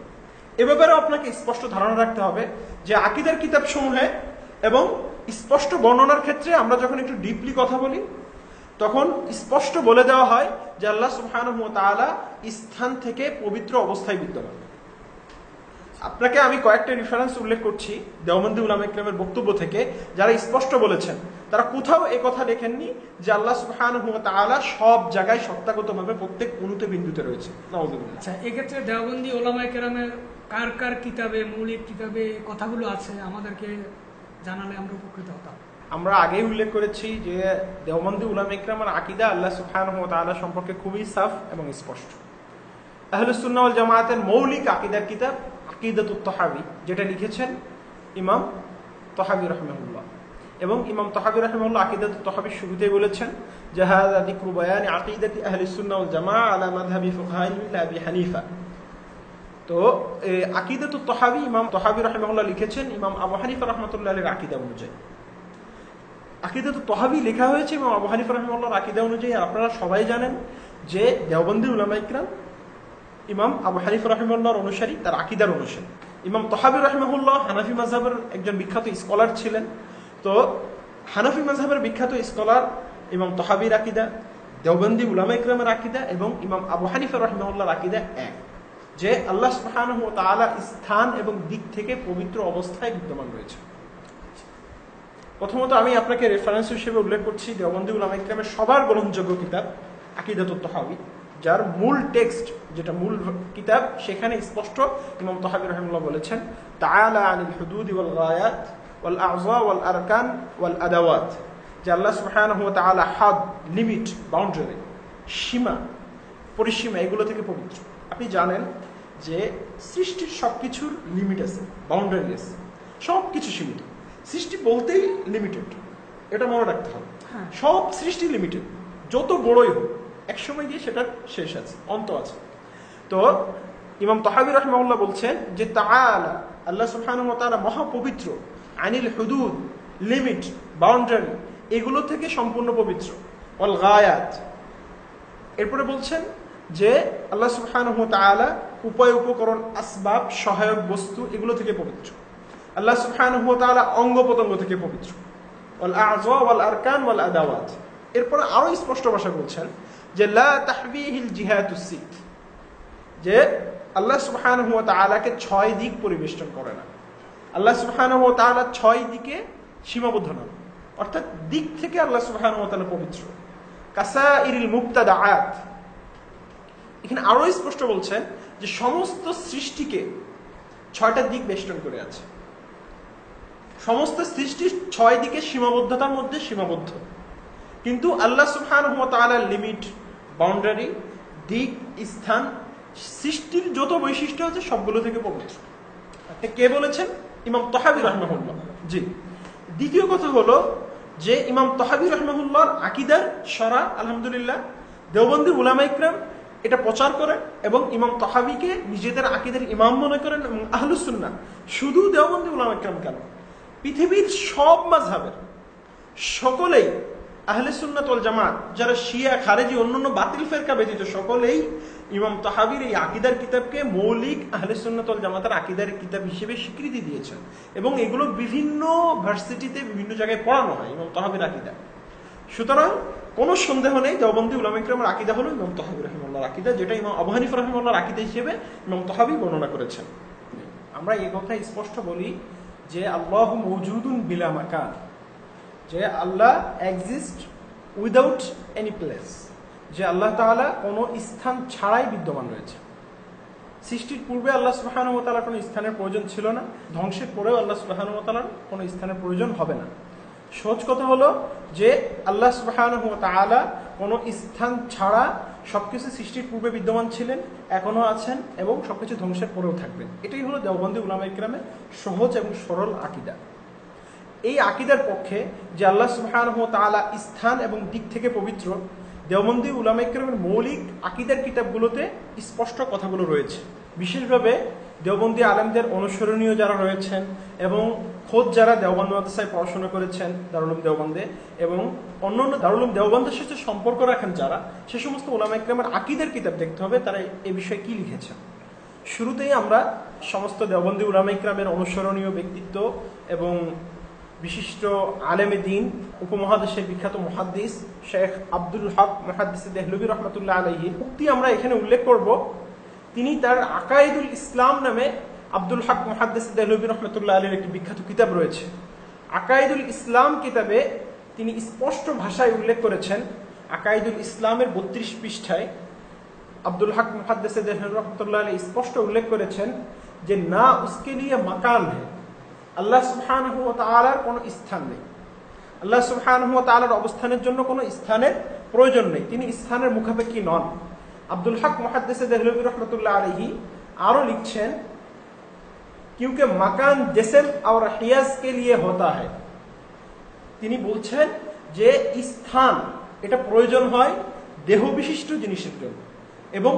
এ ব্যাপারে আপনাকে স্পষ্ট ধারণা রাখতে হবে যে আকীদার কিতাব সমূহে এবং স্পষ্ট বর্ণনার ক্ষেত্রে আমরা যখন একটু ডিপলি কথা বলি, তখন স্পষ্ট বলে দেওয়া হয় যে আল্লাহ সুবহানাহু ওয়া তাআলা স্থান থেকে পবিত্র অবস্থায় বিদ্যমান। আপনাকে আমি কয়েকটা রেফারেন্স উল্লেখ করছি দেওবন্দি উলামা ইকরামের বক্তব্য থেকে, যারা স্পষ্ট বলেছেন। তারা কোথাও একথা লেখেননি যে আল্লাহ সুবহানাহু ওয়া তাআলা সব জায়গায় সত্তাগতভাবে প্রত্যেক অণুতে বিন্দুতে রয়েছে। নাউযুবিল্লাহ। আচ্ছা, এক্ষেত্রে দেওবন্দি উলামা ইকরামের কার কার কিতাবে, মৌলিক কিতাবে কথাগুলো আছে আমাদেরকে জানালে আমরা উপকৃত হতাম। আমরা আগেই উল্লেখ করেছি যে দেওবন্দি উলামা ইকরামের আকীদা আল্লাহ সুবহানাহু ওয়া তাআলা সম্পর্কে খুবই সাফ এবং স্পষ্ট। আহলুস সুন্নাহ ওয়াল জামায়াতের মৌলিক আকীদার কিতাব আকীদাতুত তাহাবী, যেটা লিখেছেন ইমাম তাহাবী রাহিমাহুল্লাহ, এবং ইমাম তাহাবী রাহিমাহুল্লাহ আকীদাতুত তাহাবীর শুরুতেই বলেছেন যে হাযা যিকরু বায়ানি আকীদাতি আহলিস সুন্নাহ ওয়াল জামাআহ আলা মাযহাবি ফুকাহাইল আবি হানিফা। তো আকীদাতুত তাহাবী ইমাম তাহাবী রাহিমাহুল্লাহ লিখেছেন ইমাম আবু হানিফা রাহমাতুল্লাহ আলাইহির আকীদা অনুযায়ী। আকীদাতুত তাহাবী লেখা হয়েছে ইমাম আবু হানিফা রাহিমাহুল্লাহর আকীদা অনুযায়ী। আপনারা সবাই জানেন যে দেওবন্দি উলামা ইকরাম ইমাম আবু হানিফা রাহিমাহুল্লাহর অনুসারী, তার আকীদার অনুসারী। ইমাম তাহাবী রাহিমাহুল্লাহ হানাফি মাযহাবের একজন বিখ্যাত স্কলার ছিলেন। তো হানাফি মাযহাবের বিখ্যাত স্কলার ইমাম তাহাবীর আকীদা, দেওবন্দি উলামা ইকরামের আকীদা এবং ইমাম আবু হানিফা রাহিমাহুল্লাহর আকীদা এক, যে আল্লাহ সুবহানাহু ওয়া তাআলা স্থান এবং দিক থেকে পবিত্র অবস্থায় বিদ্যমান রয়েছে। প্রথমত আমি আপনাকে রেফারেন্স হিসেবে উল্লেখ করছি দেওবন্দি উলামা ইকরামের সবার গ্রহণযোগ্য কিতাব আকীদাতুত তাহাবী, যার মূল টেক্সট, যেটা মূল কিতাব, সেখানে স্পষ্ট ইমাম তাহাবী রাহিমাহুল্লাহ বলেছেন তাআলা আনিল হুদুদ ওয়াল গায়াত ওয়াল আযা ওয়াল আরকান ওয়াল আদাওয়াত, যে আল্লাহ সুবহানাহু ওয়া তাআলা হাদ, লিমিট, বাউন্ডারি, সীমা, পরিসীমা, এগুলো থেকে পবিত্র। আপনি জানেন যে সৃষ্টির সবকিছুর লিমিট আছে, বাউন্ডারি আছে, সবকিছু সীমিত। সৃষ্টি বলতেই লিমিটেড, এটা মনে রাখতে হবে। সব সৃষ্টি লিমিটেড, যত বড়ই হোক একসময় গিয়ে সেটার শেষ আছে, অন্ত আছে। তো ইমাম তাহাবী রাহিমাহুল্লাহ বলছেন যে তাআলা, আল্লাহ সুবহানাহু ওয়া তাআলা মহাপবিত্র, আনিল হুদুদ, লিমিট, বাউন্ডারি, এগুলো থেকে সম্পূর্ণ পবিত্র। ওয়াল গায়াত, এরপরে বলছেন যে আল্লাহ সুবহানাহু ওয়া তাআলা উপায়, উপকরণ, আসবাব, সহায়ক বস্তু, এগুলো থেকে পবিত্র। আল্লাহ সুবহানাহু ওয়া তাআলা অঙ্গ প্রত্যঙ্গ থেকে পবিত্র। ওয়াল আ'যা ওয়াল আরকান ওয়াল আদাওয়াত। এরপরে আরো স্পষ্ট ভাষায় বলছেন যে লা তাহবিহিল জিহাতুস সিত, যে আল্লাহ সুবহানাহু ওয়া তাআলাকে 6 দিক পরিবেষ্টন করে না। আল্লাহ সুবহানাহু ওয়া তাআলা 6 দিকে সীমাবদ্ধ নন, অর্থাৎ দিক থেকে আল্লাহ সুবহানাহু ওয়া তাআলা পবিত্র। কাসাইরিল মুবতাদাআত, এখানে আরো স্পষ্ট বলছেন যে সমস্ত সৃষ্টিকে 6টা দিক বেষ্টন করে আছে। সমস্ত সৃষ্টি 6 দিকে সীমাবদ্ধতার মধ্যে সীমাবদ্ধ, কিন্তু আল্লাহ সুবহানাহু ওয়া তাআলার লিমিট, বাউন্ডারি, দিক, স্থান, সৃষ্টির যত বৈশিষ্ট্য আছে সবগুলো থেকে পবিত্র। কে বলেছেন? ইমাম তাহাবী রাহিমাহুল্লাহ। জি। দ্বিতীয় কথা হলো যে ইমাম তাহাবী রাহিমাহুল্লাহর আকীদার শরা, আলহামদুলিল্লাহ, দেওবন্দি উলামা ইকরাম এটা প্রচার করেন এবং ইমাম তাহাবীকে নিজেদের আকীদার ইমাম মনে করেন। এবং আহলুস সুন্নাহ, শুধু দেওবন্দি উলামা ইকরাম কেন, পৃথিবীর সব মাযহাবের সকলেই, আহলে সুন্নাত ওয়াল জামাত, যারা শিয়া, খারেজি, অন্যান্য বাতিল ফেরকা ব্যতীত সকলেই ইমাম তাহাবীর এই আকীদার কিতাবকে মৌলিক আহলে সুন্নাত ওয়াল জামাতের আকীদার কিতাব হিসেবে স্বীকৃতি দিয়েছেন এবং এগুলো বিভিন্ন ভার্সিটিতে বিভিন্ন জায়গায় পড়ানো হয় ইমাম তাহাবীর আকীদা। সুতরাং কোনো সন্দেহ নেই দেওবন্দি উলামা ইকরামের আকীদা হলো ইমাম তাহাবী রাহিমাহুল্লাহর আকীদা, যেটা ইমাম আবু হানিফা রাহিমাহুল্লাহর আকীদা হিসেবে ইমাম তাহাবী বর্ণনা করেছেন। আমরা এই কথা স্পষ্ট বলি যে আল্লাহু মওজুদুন বিলা মাকান, যে আল্লাহ এক্সিস্ট উইদাউট এনি প্লেস, যে আল্লাহ তাআলা কোনো স্থান ছাড়াই বিদ্যমান রয়েছে। সৃষ্টির পূর্বে আল্লাহ সুবহানাহু ওয়া তাআলার কোনো স্থানের প্রয়োজন ছিল না, ধ্বংসের পরেও আল্লাহ সুবহানাহু ওয়া তাআলার কোনো স্থানের প্রয়োজন হবে না। সহজ কথা হলো যে আল্লাহ সুবহানাহু ওয়া তাআলা কোনো স্থান ছাড়া সবকিছু সৃষ্টির পূর্বে বিদ্যমান ছিলেন, এখনো আছেন এবং সবকিছু ধ্বংসের পরেও থাকবেন। এটাই হলো দেওবন্দি উলামা ইকরামের সহজ এবং সরল আকীদা। এই আকীদার পক্ষে যে আল্লাহ সুবহানাহু ওয়া তাআলা স্থান এবং দিক থেকে পবিত্র, দেওবন্দি উলামা ইকরামের মৌলিক আকীদার কিতাবগুলোতে স্পষ্ট কথাগুলো রয়েছে। বিশেষভাবে দেওবন্দি আলেমদের অনুসরণীয় যারা রয়েছেন এবং খোদ যারা দেওবন্দ মাদ্রাসায় পড়াশোনা করেছেন দারুল উলুম দেওবন্দে এবং অন্যান্য দারুল উলুম দেওবন্দের সাথে সম্পর্ক রাখেন যারা, সে সমস্ত উলামা ইকরামের আকীদার কিতাব দেখতে হবে তারা এই বিষয়ে কি লিখেছেন। শুরুতেই আমরা সমস্ত দেওবন্দি উলামা ইকরামের অনুসরণীয় ব্যক্তিত্ব এবং বিশিষ্ট আলেমে দ্বীন, উপমহাদেশের বিখ্যাত মুহাদ্দিস শেখ আব্দুল হক মুহাদ্দিস দেহলভী রহমাতুল্লাহ আলাইহির উক্তি আমরা এখানে উল্লেখ করব। তিনি তার আকাইদুল ইসলাম নামে, আব্দুল হক মুহাদ্দিস দেহলভী রহমাতুল্লাহ আলাইহির একটি বিখ্যাত কিতাব রয়েছে। আকাইদুল ইসলাম কিতাবে তিনি স্পষ্ট ভাষায় উল্লেখ করেছেন, আকাইদুল ইসলামের 32 পৃষ্ঠায় আব্দুল হক মুহাদ্দিস দেহলভী রহমাতুল্লাহ আলাইহি স্পষ্ট উল্লেখ করেছেন যে না উসকে লিয়ে মাকান হ্যায়, আল্লাহ সুবহানাহু ওয়া তাআলার কোনো স্থান নেই, আল্লাহ সুবহানাহু ওয়া তাআলার অবস্থানের জন্য কোনো স্থানের প্রয়োজন নেই, তিনি স্থানের মুখাপেক্ষী নন। আব্দুল হক মুহাদ্দিস দেহলভী রহমাতুল্লাহ আলাইহি আরো লিখছেন, क्योंकि मकान जिस्म और हियाज के लिए होता है, তিনি বলছেন যে স্থান এটা প্রয়োজন হয় দেহ বিশিষ্ট জিনিসের জন্য এবং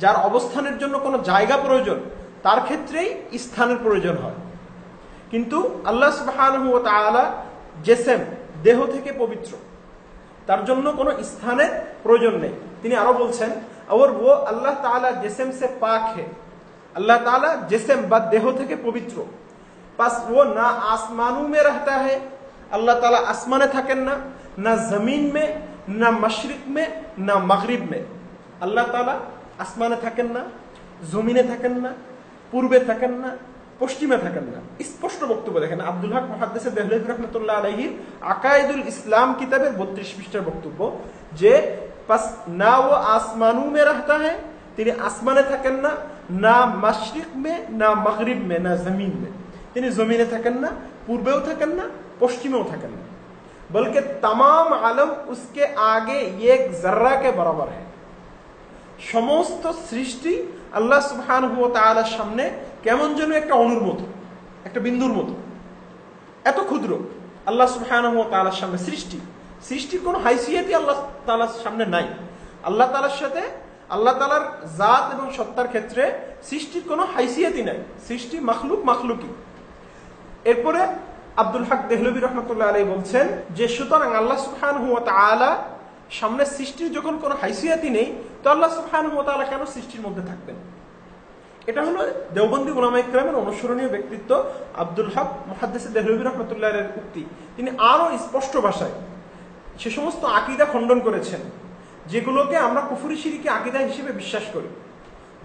যার অবস্থানের জন্য কোনো জায়গা প্রয়োজন তার ক্ষেত্রেই স্থানের প্রয়োজন হয়, কিন্তু আল্লাহ সুবহানাহু ওয়া তাআলা জিসম দেহ থেকে পবিত্র, তার জন্য কোনো স্থানের প্রয়োজন নেই। তিনি আরো বলছেন और वो अल्लाह ताला जिस्म से पाक है, अल्लाह ताला जिस्म বা দেহ থেকে পবিত্র, बस वो ना आसमानों में रहता है, अल्लाह ताला आसमाने থাকেন না, ना जमीन में, ना मशरिक में, ना मगरिब में। अल्लाह ताला আসমানে থাকেন না, জমিনে থাকেন না, পূর্বে থাকেন না, পশ্চিমে থাকেন না। স্পষ্ট বক্তব্য দেখেন আব্দুল হক মুহাদ্দিস দেহলভী রাহমাতুল্লাহ আলাইহির আকাইদুল ইসলাম কিতাবের 32 পৃষ্ঠার বক্তব্য যে बस ना वो आसमानों में रहता है, তিনি আসমানে থাকেন না, না মাশরিক में, না মাগরিব में, না জমিন में, তিনি জমিনে থাকেন না, পূর্বেও থাকেন না, পশ্চিমেও থাকেন না, बल्कि तमाम आलम उसके आगे एक जर्रा के बराबर है। সমস্ত সৃষ্টি আল্লাহ সুবহানাহু ওয়া তাআলার সামনে কেমন যেন একটা অণুর মতো, একটা বিন্দুর মতো, এত ক্ষুদ্র আল্লাহ সুবহানাহু ওয়া তাআলার সামনে সৃষ্টির কোনো হাইসিয়াতই আল্লাহ তাআলার সামনে নাই। আল্লাহ তাআলার সাথে আল্লাহ তাআলার জাত এবং সত্তার ক্ষেত্রে সৃষ্টির কোনো হাইসিয়াতই নাই। সৃষ্টি মাখলুকি। এরপরে আব্দুল হক দেহলভী রহমতুল্লাহ আলাইহি বলছেন যে সুতরাং আল্লাহ সুবহানাহু ওয়া তাআলা সামনে সৃষ্টির যখন কোনো হাইসিয়াতই নেই, তো আল্লাহ সুবহানাহু ওয়া তাআলা কেন সৃষ্টির মধ্যে থাকবেন? এটা হলো দেওবন্দি উলামায়ে কেরামের অনুসরণীয় ব্যক্তিত্ব আব্দুল হক মুহাদ্দিস দেহলভী রহমতুল্লাহ আলাইহির উক্তি। তিনি আরো স্পষ্ট ভাষায় সে সমস্ত আকীদা খণ্ডন করেছেন যেগুলোকে আমরা কুফরি শিরকি আকীদা হিসেবে বিশ্বাস করি,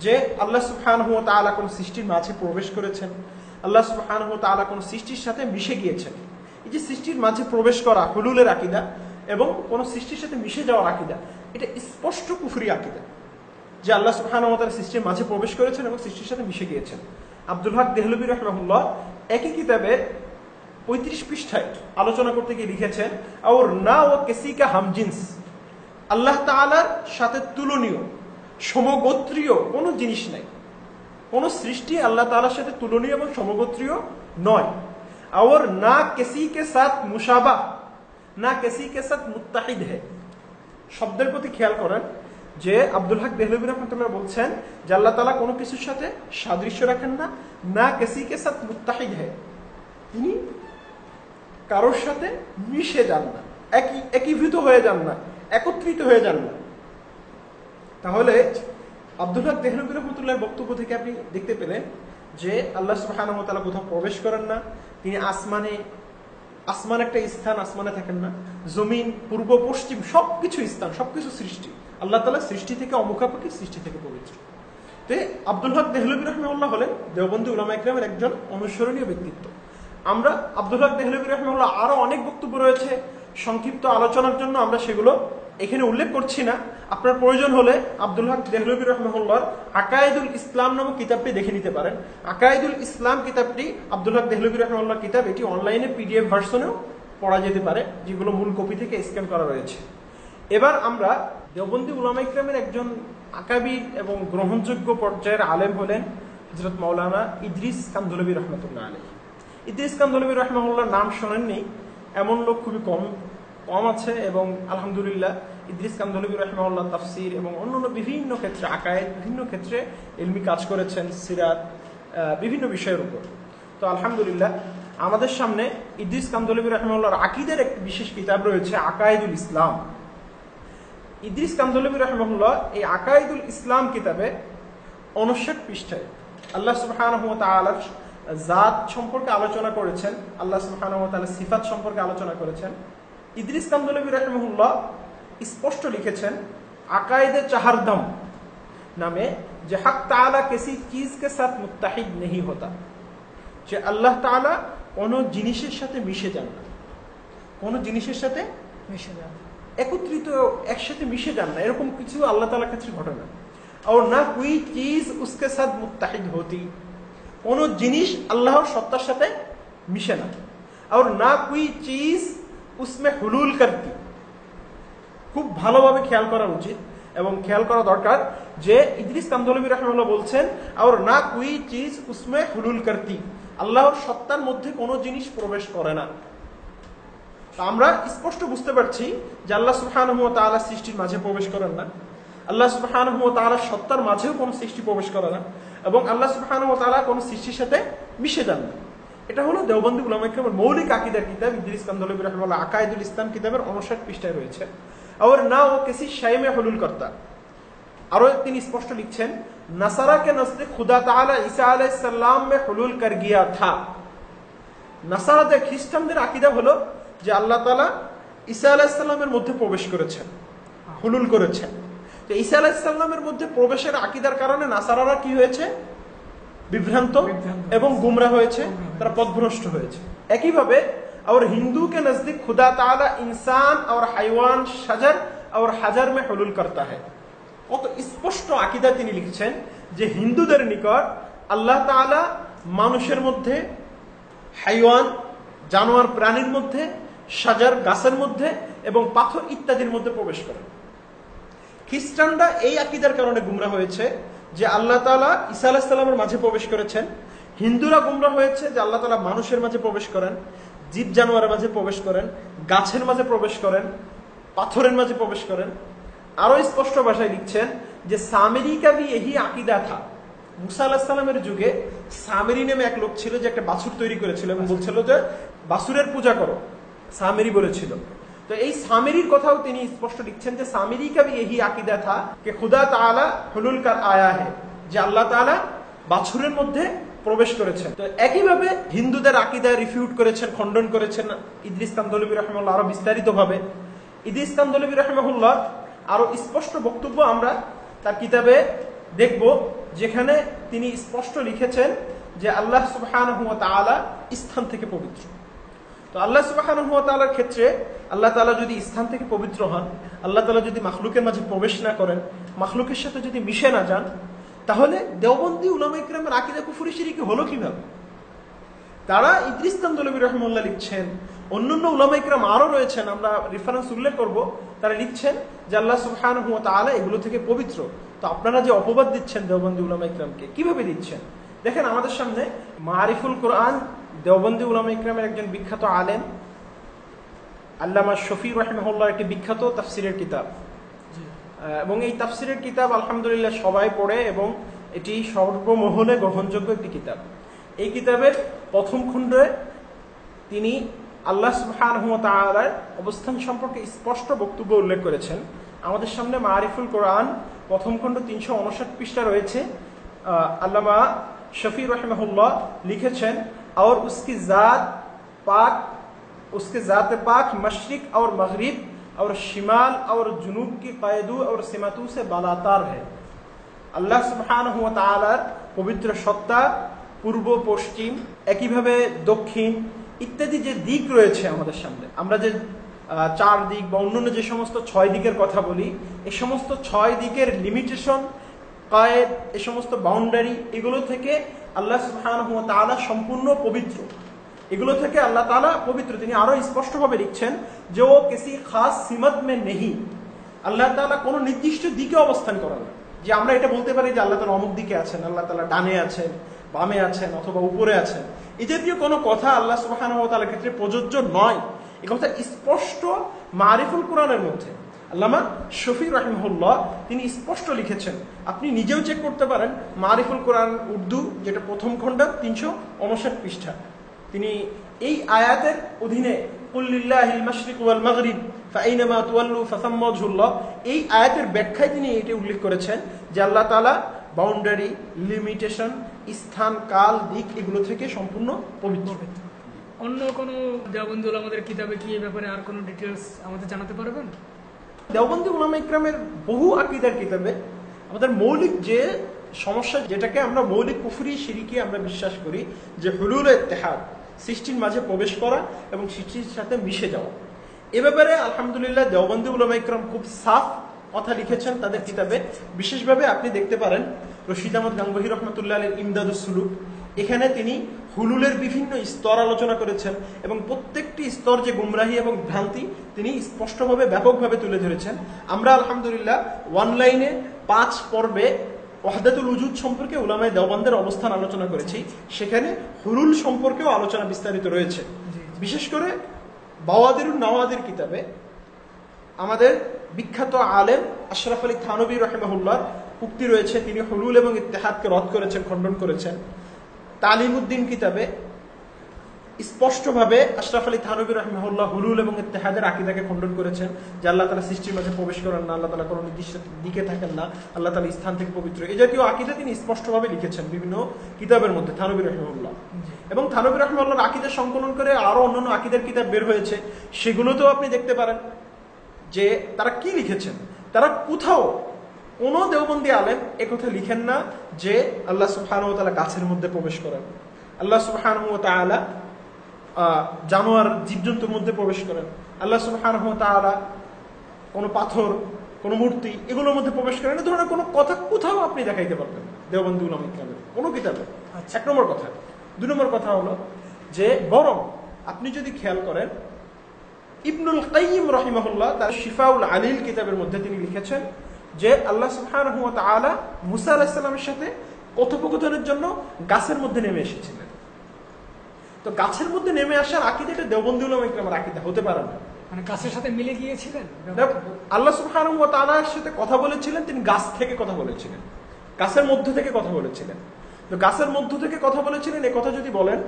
যে আল্লাহ সুবহানাহু ওয়া তাআলা কোন সৃষ্টির মাঝে প্রবেশ করেছেন, আল্লাহ সুবহানাহু ওয়া তাআলা কোন সৃষ্টির সাথে মিশে গিয়েছেন। এই যে সৃষ্টির মাঝে প্রবেশ করা, হুলুলের আকীদা এবং কোন সৃষ্টির সাথে মিশে যাওয়ার আকীদা, এটা স্পষ্ট কুফরি আকীদা, যে আল্লাহ সুবহানাহু ওয়া তাআলা সৃষ্টির মাঝে প্রবেশ করেছেন এবং সৃষ্টির সাথে মিশে গিয়েছেন। আব্দুল হক দেহলভী রাহিমাহুল্লাহ একই কিতাবের 35 পৃষ্ঠায় আলোচনা করতে গিয়ে লিখেছেন, আর না ও কিসিকা হামজিন্স, আল্লাহ তাআলার সাথে তুলনীয় সমগোত্রীয় কোনো জিনিস নাই, কোন সৃষ্টি আল্লাহ তাআলার সাথে তুলনীয় এবং সমগোত্রীয় নয়। और ना किसी के साथ मुशाबा ना किसी के साथ मुत्ताहिद है। শব্দের প্রতি খেয়াল করেন যে আব্দুল হক দেহলভী রাহমাতুল্লাহ বলছেন যে আল্লাহ তাআলা কোনো কিছুর সাথে সাদৃশ্য রাখেন না, না কিসি কে সাথ মুত্তাহিদ है, তিনি কারোর সাথে মিশে যান না, একীভূত হয়ে যান না, একত্রিত হয়ে যান না। তাহলে আব্দুল হক দেহলভী রাহমাতুল্লাহর বক্তব্য থেকে আপনি দেখতে পেলেন যে আল্লাহ সুবহানাহু ওয়া তাআলা কোথাও প্রবেশ করেন না, তিনি আসমান একটা স্থান, আসমানে থাকেন না, জমিন, পূর্ব পশ্চিম সবকিছু স্থান, সবকিছু সৃষ্টি। আল্লাহ তাআলা সৃষ্টি থেকে অমুখাপেক্ষী, সৃষ্টি থেকে পবিত্র। তো আব্দুল হক দেহলভী রাহিমাহুল্লাহ হলেন দেওবন্দি উলামায়ে কেরামের একজন অনুসরণীয় ব্যক্তিত্ব। আমরা আব্দুল হক দেহলভী রাহিমাহুল্লাহ আরো অনেক বক্তব্য রয়েছে, সংক্ষিপ্ত আলোচনার জন্য আমরা সেগুলো এখানে উল্লেখ করছি না। আপনার প্রয়োজন হলে আব্দুল হক দেহলভী রাহিমাহুল্লাহর আকায়েদুল ইসলাম নামক কিতাবটি দেখে নিতে পারেন। আকায়েদুল ইসলাম কিতাবটি আব্দুল হক দেহলভী রাহিমাহুল্লাহর কিতাব, এটি অনলাইনে পিডিএফ ভার্সনেও পড়া যেতে পারে, যেগুলো মূল কপি থেকে স্ক্যান করা রয়েছে। এবার আমরা দেওবন্দি উলামায়ে কেরামের একজন আকাবির এবং গ্রহণযোগ্য পর্যায়ের আলেম হলেন হযরত মাওলানা ইদ্রিস কান্ধলভী রাহমাতুল্লাহ আলাইহি। ইদ্রিস কান্ধলভী রাহিমাহুল্লাহর নাম শোনেননি এমন লোক খুবই কম আছে, এবং আলহামদুলিল্লাহ ইদ্রিস কান্ধলভী রাহিমাহুল্লাহ তাফসীর এবং অন্যান্য বিভিন্ন ক্ষেত্রে, আকায়েদ, বিভিন্ন ক্ষেত্রে ইলমি কাজ করেছেন, সিরাত, বিভিন্ন বিষয়ের উপর। তো আলহামদুলিল্লাহ আমাদের সামনে ইদ্রিস কান্ধলভী রাহিমাহুল্লাহর আকীদার একটি বিশেষ কিতাব রয়েছে, আকায়েদুল ইসলাম। ইদ্রিস কান্ধলভী রাহিমাহুল্লাহ এই আকায়েদুল ইসলাম কিতাবে 59 পৃষ্ঠায় আল্লাহ সুবহানাহু ওয়া তাআলার জাত সম্পর্কে আলোচনা করেছেন, আল্লাহ সুবহানাহু ওয়া তাআলার সিফাত সম্পর্কে আলোচনা করেছেন। ইদ্রিস কান্ধলভী রাহিমাহুল্লাহ স্পষ্ট লিখেছেন আকায়েদে চাহারদম নামে, যে হক তাআলা কিसी चीज के साथ मुत्ताहिद नहीं होता, যে আল্লাহ তাআলা কোন জিনিসের সাথে মিশে যান না, কোন জিনিসের সাথে মিশে যান, একত্রিত একসাথে মিশে যান না, এরকম কিছু আল্লাহ তাআলার কাছে ঘটে না। और ना कोई चीज उसके साथ मुत्ताहिद होती, কোন জিনিস আল্লাহর সত্তার সাথে মিশে না। और ना कोई चीज उसमें हुलूल करती। খুব ভালোভাবে খেয়াল করা উচিত এবং খেয়াল করা দরকার যে ইদ্রিস কান্ধলভী রাহিমাহুল্লাহ বলছেন और ना कोई चीज उसमें हुलूल करती, আল্লাহর সত্তার মধ্যে কোনো জিনিস প্রবেশ করে না। আমরা স্পষ্ট বুঝতে পারছি যে আল্লাহ সুবহানাহু ওয়া তাআলা সৃষ্টির মাঝে প্রবেশ করেন না, আল্লাহ সুবহানাহু ওয়া তাআলা সত্তার মাঝেও কোনো সৃষ্টি প্রবেশ করে না, এবং আল্লাহ সুবহানাহু ওয়া তাআলা কোনো সৃষ্টির সাথে মিশে যান না। এটা হলো দেওবন্দি উলামায়ে কেরামের মৌলিক আকীদার কিতাব ইদ্রিস কান্ধলভী রাহিমাহুল্লাহ আকায়েদুল ইসলাম কিতাবের 59 পৃষ্ঠায় রয়েছে। और ना वो किसी शय में हुलूल करता। আরো তিনি স্পষ্ট লিখছেন নাসারা के नजदीक खुदा ताला ईसा अलैहिस्सलाम में हुलूल कर गया था। নাসারাদের, খ্রিস্টানদের আকীদা হলো যে আল্লাহ তাআলা ঈসা আলাইহিস সালামের মধ্যে প্রবেশ করেছেন, হুলুল করেছেন। তো ঈসা আলাইহিস সালামের মধ্যে প্রবেশের আকীদার কারণে নাসারারা কি হয়েছে? বিভ্রান্ত এবং গুমরা হয়েছে, তারা পথভ্রষ্ট হয়েছে। একইভাবে और हिंदू के नजदीक खुदा ताला इंसान और हाइवान शजर और हजर में हुलूल करता है। কত স্পষ্ট আকীদা তিনি লিখছেন যে হিন্দুদের নিকট আল্লাহ তাআলা মানুষের মধ্যে, হাইওয়ান জানোয়ার প্রাণীর মধ্যে, শাজার গাছের মধ্যে এবং পাথর ইত্যাদির মধ্যে প্রবেশ করেন। খ্রিস্টানরা এই আকীদার কারণে গুমরা হয়েছে যে আল্লাহ তাআলা ঈসা আলাইহিস সালামের মাঝে প্রবেশ করেছেন। হিন্দুরা গুমরা হয়েছে যে আল্লাহ তাআলা মানুষের মাঝে প্রবেশ করেন, জীব জানোয়ারের মাঝে প্রবেশ করেন, গাছের মাঝে প্রবেশ করেন, পাথরের মাঝে প্রবেশ করেন। আরো স্পষ্ট ভাষায় লিখছেন যে সামেরি কা ভি यही আকীদা থা। মুসা আলাইহিস সালামের যুগে সামেরি নামে এক লোক ছিল যে একটা বাছুর তৈরি করেছিল এবং বলছিল যে বাছুরের পূজা করো, সামেরি বলেছিল। তো এই সামেরির কথাও তিনি স্পষ্ট লিখছেন যে সামেরি কা ভি यही আকীদা থা कि खुदा ताला हुलूल कर आया है, যে আল্লাহ তাআলা বাছুরের মধ্যে প্রবেশ করেছেন। তো একইভাবে হিন্দুদের আকীদা রিফিউট করেছেন, খণ্ডন করেছেন ইদ্রিস কান্দলবী রাহিমাহুল্লাহ আরো বিস্তারিতভাবে। ইদ্রিস কান্দলবী রাহিমাহুল্লাহ আরো স্পষ্ট বক্তব্য আমরা তার কিতাবে দেখব, যেখানে তিনি স্পষ্ট লিখেছেন যে আল্লাহ সুবহানাহু ওয়া তাআলা স্থান থেকে পবিত্র। তো আল্লাহ সুবহানাহু ওয়া তাআলার ক্ষেত্রে আল্লাহ তাআলা যদি স্থান থেকে পবিত্র হন, আল্লাহ তাআলা যদি মাখলুকের মাঝে প্রবেশ না করেন, মাখলুকের সাথে যদি মিশে না যান, তাহলে দেওবন্দি উলামায়ে কেরামের আকীদা কুফরি শিরকি হলো কিভাবে? তারা ইদ্রিস কান্দলবী রাহিমাহুল্লাহ লিখছেন, অন্যান্য উলামায়ে কেরাম আরো রয়েছেন, আমরা রেফারেন্স উল্লেখ করব, তারা লিখছেন যে আল্লাহ সুবহানাহু ওয়া তাআলা এগুলো থেকে পবিত্র। তো আপনারা যে অপবাদ দিচ্ছেন দেওবন্দি উলামায়ে কেরামকে, কিভাবে দিচ্ছেন? দেখেন আমাদের সামনে মারিফুল কোরআন, দেওবন্দি উলামায়ে কেরামের একজন বিখ্যাত আলেম আল্লামা শফি রাহিমাহুল্লাহ একটি বিখ্যাত তাফসিরের কিতাব, এবং এই তাফসিরের কিতাব আলহামদুলিল্লাহ সবাই পড়ে এবং এটি সর্বমহলে গ্রহণযোগ্য একটি কিতাব। এই কিতাবের প্রথম খণ্ডে তিনি আল্লাহ সুবহানাহু ওয়া তাআলার অবস্থান সম্পর্কে স্পষ্ট বক্তব্য উল্লেখ করেছেন। আমাদের সামনে মারিফুল কোরআন প্রথম খণ্ড 359 পৃষ্ঠা রয়েছে। আল্লামা শফি রাহিমাহুল্লাহ লিখেছেন, और उसकी जात पाक, उसके जात पाक मशरिक और मगरिब और शिमाल और जुनूब की क़ैदू और सिमतू से बालातार है। আল্লাহ সুবহানাহু ওয়া তাআলার পবিত্র সত্তা পূর্ব, পশ্চিম, একইভাবে দক্ষিণ ইত্যাদি যে দিক রয়েছে আমাদের সামনে, আমরা যে 4 দিক বা অন্যান্য যে সমস্ত 6 দিকের কথা বলি, এই সমস্ত 6 দিকের লিমিটেশন, কায়েদ, এই সমস্ত বাউন্ডারি, এগুলো থেকে আল্লাহ সুবহানাহু ওয়া তাআলা সম্পূর্ণ পবিত্র। এগুলো থেকে আল্লাহ তাআলা পবিত্র। তিনি আরো স্পষ্টভাবে লিখছেন যে ও কিসি খাস সিমত মে নেহি, আল্লাহ তাআলা কোনো নির্দিষ্ট দিকে অবস্থান করেন না, যে আমরা এটা বলতে পারি যে আল্লাহ তাআলা অমুক দিকে আছেন, আল্লাহ তাআলা ডানে আছেন, বামে আছেন, অথবা উপরে আছেন। এই জাতীয় কোনো কথা আল্লাহ সুবহানাহু ওয়া তাআলার ক্ষেত্রে প্রযোজ্য নয়। এই কথা স্পষ্ট মারিফুল কোরআনের মধ্যে আল্লামা শফি রাহিমাহুল্লাহ তিনি স্পষ্ট লিখেছেন। আপনি নিজেও চেক করতে পারেন, মারিফুল কোরআন উর্দু, যেটা প্রথম খণ্ড 359 পৃষ্ঠা। তিনি এই আয়াতের অধীনে কুল লিল্লাহিল মাশরিক ওয়াল মাগরিব ফাআইনামা তুওয়াল্লু ফাসাম্মা ওয়াজহুল্লাহ, এই আয়াতের ব্যাখ্যায় তিনি এটা উল্লেখ করেছেন যে আল্লাহ তাআলা বাউন্ডারি, লিমিটেশন, স্থান, কাল, দিক এগুলো থেকে সম্পূর্ণ পবিত্র। অন্য কোনো দেওবন্দি উলামাদের কিতাবে কি এই ব্যাপারে আর কোনো ডিটেইলস আমাদের জানাতে পারবেন? দেওবন্দি উলামায়ে কেরামের বহু আকীদার কিতাবে আমাদের মৌলিক যে সমস্যা, যেটাকে আমরা মৌলিক কুফরি শিরকি আমরা বিশ্বাস করি, যে হুলুল ইত্তেহাদ, সৃষ্টির মাঝে প্রবেশ করা এবং সৃষ্টির সাথে মিশে যাওয়া, এ ব্যাপারে আলহামদুলিল্লাহ দেওবন্দি উলামায়ে কেরাম খুব সাফ কথা লিখেছেন তাদের কিতাবে। বিশেষভাবে আপনি দেখতে পারেন রশিদ আহমদ গাঙ্গুহি রহমাতুল্লাহ আলাইহির ইমদাদুস সুলুক, এখানে তিনি হুলুলের বিভিন্ন স্তর আলোচনা করেছেন এবং প্রত্যেকটি স্তর যে গুমরাহি এবং ভ্রান্তি তিনি স্পষ্টভাবে ব্যাপকভাবে তুলে ধরেছেন। আমরা আলহামদুলিল্লাহ অনলাইনে 5 পর্বে ওয়াহদাতুল উজুদ সম্পর্কে উলামায়ে দেওবন্দের অবস্থান আলোচনা করেছি, সেখানে হুলুল সম্পর্কেও আলোচনা বিস্তারিত রয়েছে। বিশেষ করে বাওয়াদিরুন নাওয়াদির কিতাবে আমাদের বিখ্যাত আলেম আশরাফ আলী থানভী রাহিমাহুল্লাহর উক্তি রয়েছে, তিনি হুলুল এবং ইত্তেহাদকে রদ করেছেন, খণ্ডন করেছেন। তালিমউদ্দিন কিতাবে স্পষ্টভাবে আশরাফ আলী থানভী রাহিমাহুল্লাহ হুলুল এবং ইত্তেহাদের আকীদাকে খণ্ডন করেছেন, যে আল্লাহ তাআলা সৃষ্টির মাঝে প্রবেশ করেন না, আল্লাহ তাআলা কোনো নির্দিষ্ট দিকে থাকেন না, আল্লাহ তাআলা স্থান থেকে পবিত্র। এই জাতীয় আকীদা তিনি স্পষ্টভাবে লিখেছেন বিভিন্ন কিতাবের মধ্যে থানভী রাহিমাহুল্লাহ। এবং থানভী রাহিমাহুল্লাহর আকীদা সংকলন করে আরো অন্যান্য আকীদার কিতাব বের হয়েছে, সেগুলোতেও আপনি দেখতে পারেন যে তারা কি লিখেছেন। তারা কোথাও কোন দেওবন্দি আলেম একথা লিখেন না যে আল্লাহ সুবহানাহু ওয়া তাআলা গাছের মধ্যে প্রবেশ করেন, আল্লাহ সুবহানাহু ওয়া তাআলা জানোয়ার, জীবজন্তুর মধ্যে প্রবেশ করেন, আল্লাহ সুবহানাহু ওয়া তাআলা কোন পাথর, কোন মূর্তি এগুলোর মধ্যে প্রবেশ করেন। এই ধরনের কোনো কথা কোথাও আপনি দেখাইতে পারবেন দেওবন্দি উলামায়ে কেরামের কোনো কিতাবে। 1 নম্বর কথা। 2 নম্বর কথা হলো যে বরং আপনি যদি খেয়াল করেন ইবনুল কাইয়িম রাহিমাহুল্লাহ তার শিফাউল আলিল কিতাবের মধ্যে তিনি লিখেছেন যে আল্লাহ সুবহানাহু ওয়া তাআলা মুসা আলাইহিস সালামের সাথে কথোপকথনের জন্য গাছের মধ্যে নেমে এসেছিলেন। তো গাছের মধ্যে নেমে আসার আকীদা এটা দেওবন্দি উলামা ইকরামের আকীদা হতে পারে না। মানে গাছের সাথে মিলে গিয়েছিলেন, আল্লাহ সুবহানাহু ওয়া তাআলার সাথে কথা বলেছিলেন, তিনি গাছ থেকে কথা বলেছিলেন, গাছের মধ্য থেকে কথা বলেছিলেন। তো গাছের মধ্য থেকে কথা বলেছিলেন এই কথা যদি বলেন,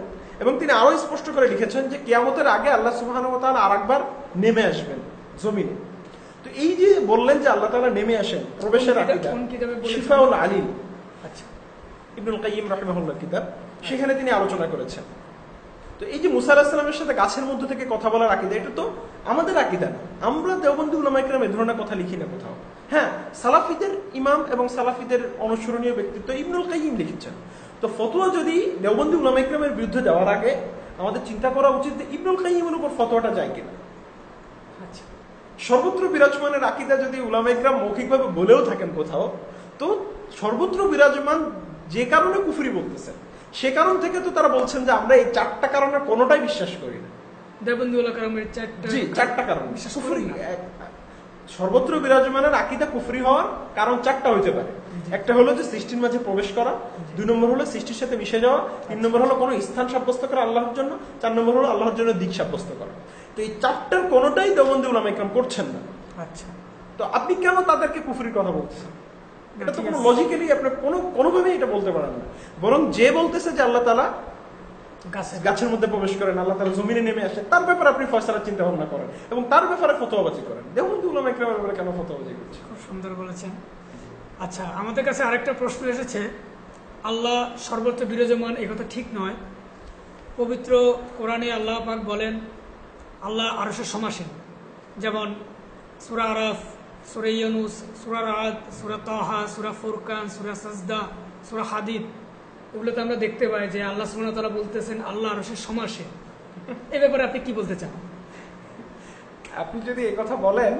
এবং তিনি আরো স্পষ্ট করে লিখেছেন যে কিয়ামতের আগে আল্লাহ সুবহানাহু ওয়া তাআলা আরেকবার নেমে আসবেন জমিনে। তো এই যে বললেন যে আল্লাহ তাআলা নেমে আসেন, প্রবেশের আকীদা শিফাউল আলিল, আচ্ছা, ইবনুল কাইয়িম রাহিমাহুল্লাহ কিতাব, সেখানে তিনি আলোচনা করেছেন। তো এই যে মুসা আলাইহিস সালামের সাথে গাছের মধ্য থেকে কথা বলার আকীদা, এটা তো আমাদের আকীদা না। আমরা দেওবন্দি উলামা ইকরাম এই ধরনের কথা লিখি না কোথাও। হ্যাঁ, সালাফিদের ইমাম এবং সালাফিদের অনুসরণীয় ব্যক্তিত্ব ইবনুল কাইয়িম লিখেছেন। তো ফতোয়া যদি দেওবন্দি উলামা ইকরামের বিরুদ্ধে দেওয়ার আগে আমাদের চিন্তা করা উচিত যে ইবনুল কাইয়িমের উপর ফতোয়াটা যায় কিনা। আচ্ছা, সর্বত্র বিরাজমানের আকীদা যদি উলামা ইকরাম মৌখিকভাবে বলেও থাকেন কোথাও, তো সর্বত্র বিরাজমান যে কারণে কুফরি বলতেছেন, সে কারণ থেকে তো তারা বলছেন যে আমরা এই 4টা কারণের কোনোটাই বিশ্বাস করি না। দেওবন্দি উলামা ইকরামের 4টা কারণ কুফরি, সর্বত্র বিরাজমানের আকীদা কুফরি হওয়ার কারণ 4টা হইতে পারে। একটা হলো যে সৃষ্টির মাঝে প্রবেশ করা, 2 নম্বর হলো সৃষ্টির সাথে মিশে যাওয়া, 3 নম্বর হলো কোনো স্থান সাব্যস্ত করা আল্লাহর জন্য, 4 নম্বর হলো আল্লাহর জন্য দিক সাব্যস্ত করা। তো এই 4টার কোনোটাই দেওবন্দি উলামা ইকরাম করছেন না। আচ্ছা, তো আপনি কেন তাদেরকে কুফরির কথা বলতেছেন? এটা তো কোনো লজিক্যালি আপনি কোনোভাবেই এটা বলতে পারেন না। বরং যে বলতেছে যে আল্লাহ তাআলা গাছের মধ্যে প্রবেশ করেন, আল্লাহ তাআলা জমিনে নেমে আসেন, তার ব্যাপারে আপনি ফয়সালা চিন্তা ভাবনা করেন এবং তার ব্যাপারে ফতোয়াবাজি করেন। দেওবন্দি উলামা ইকরামের ব্যাপারে কেন ফতোয়াবাজি করছেন? খুব সুন্দর বলেছেন। আচ্ছা, আমাদের কাছে আরেকটা প্রশ্ন এসেছে, আল্লাহ সর্বত্র বিরাজমান, এই কথা ঠিক নয়। পবিত্র কোরআনে আল্লাহ পাক বলেন আল্লাহ আরশের সমাসীন, যেমন সূরা আরাফ, সূরা ইউনূস, সূরা রাদ, সূরা তাহা, সূরা ফুরকান, সূরা সাজদা, সূরা হাদীদ, এগুলোতে আমরা দেখতে পাই যে আল্লাহ সুবহানাহু ওয়া তাআলা বলতেছেন আল্লাহ আরশের সমাসীন। এই ব্যাপারে আপনি কি বলতে চান? আপনি যদি এই কথা বলেন,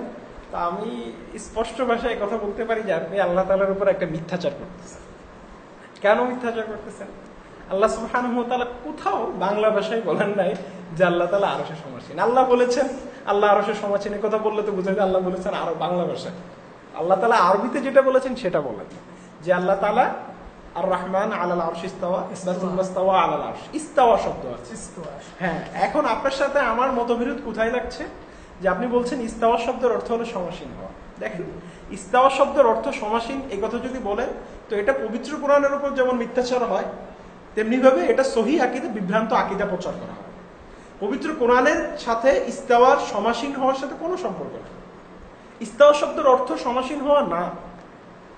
তা আমি স্পষ্ট ভাষায় কথা বলতে পারি যে আপনি আল্লাহ তাআলার উপর একটা মিথ্যাচার করতেছেন। কেন মিথ্যাচার করতেছেন? আল্লাহ সুবহানাহু ওয়া তাআলা কোথাও বাংলা ভাষায় বলেন নাই যে আল্লাহ তাআলা আরশের সমাসীন। আল্লাহ বলেছেন আল্লাহ আরশের সমাসীন, এই কথা বললে তো বোঝা যায় আল্লাহ বলেছেন আরো বাংলা ভাষায়। আল্লাহ তাআলা আরবিতে যেটা বলেছেন সেটা বলেন যে আল্লাহ তাআলা আর রহমান আলাল আরশ ইস্তাওয়া, ইস্তাওয়া আলাল আরশ, ইস্তাওয়া শব্দ আছে। হ্যাঁ, এখন আপনার সাথে আমার মতবিরোধ কোথায় লাগছে যে আপনি বলছেন ইস্তাওয়া শব্দের অর্থ হলো সমাসীন হওয়া। দেখেন, ইস্তাওয়া শব্দের অর্থ সমাসীন এই কথা যদি বলেন, তো এটা পবিত্র কোরআনের উপর যেমন মিথ্যাচার হয়, তেমনি ভাবে এটা সহিহ আকীদা, বিভ্রান্ত আকীদা প্রচার করা হয়। পবিত্র কোরআনের সাথে ইস্তাওয়ার সমাসীন হওয়ার সাথে কোনো সম্পর্ক নেই। ইস্তাওয়া শব্দের অর্থ সমাসীন হওয়া না।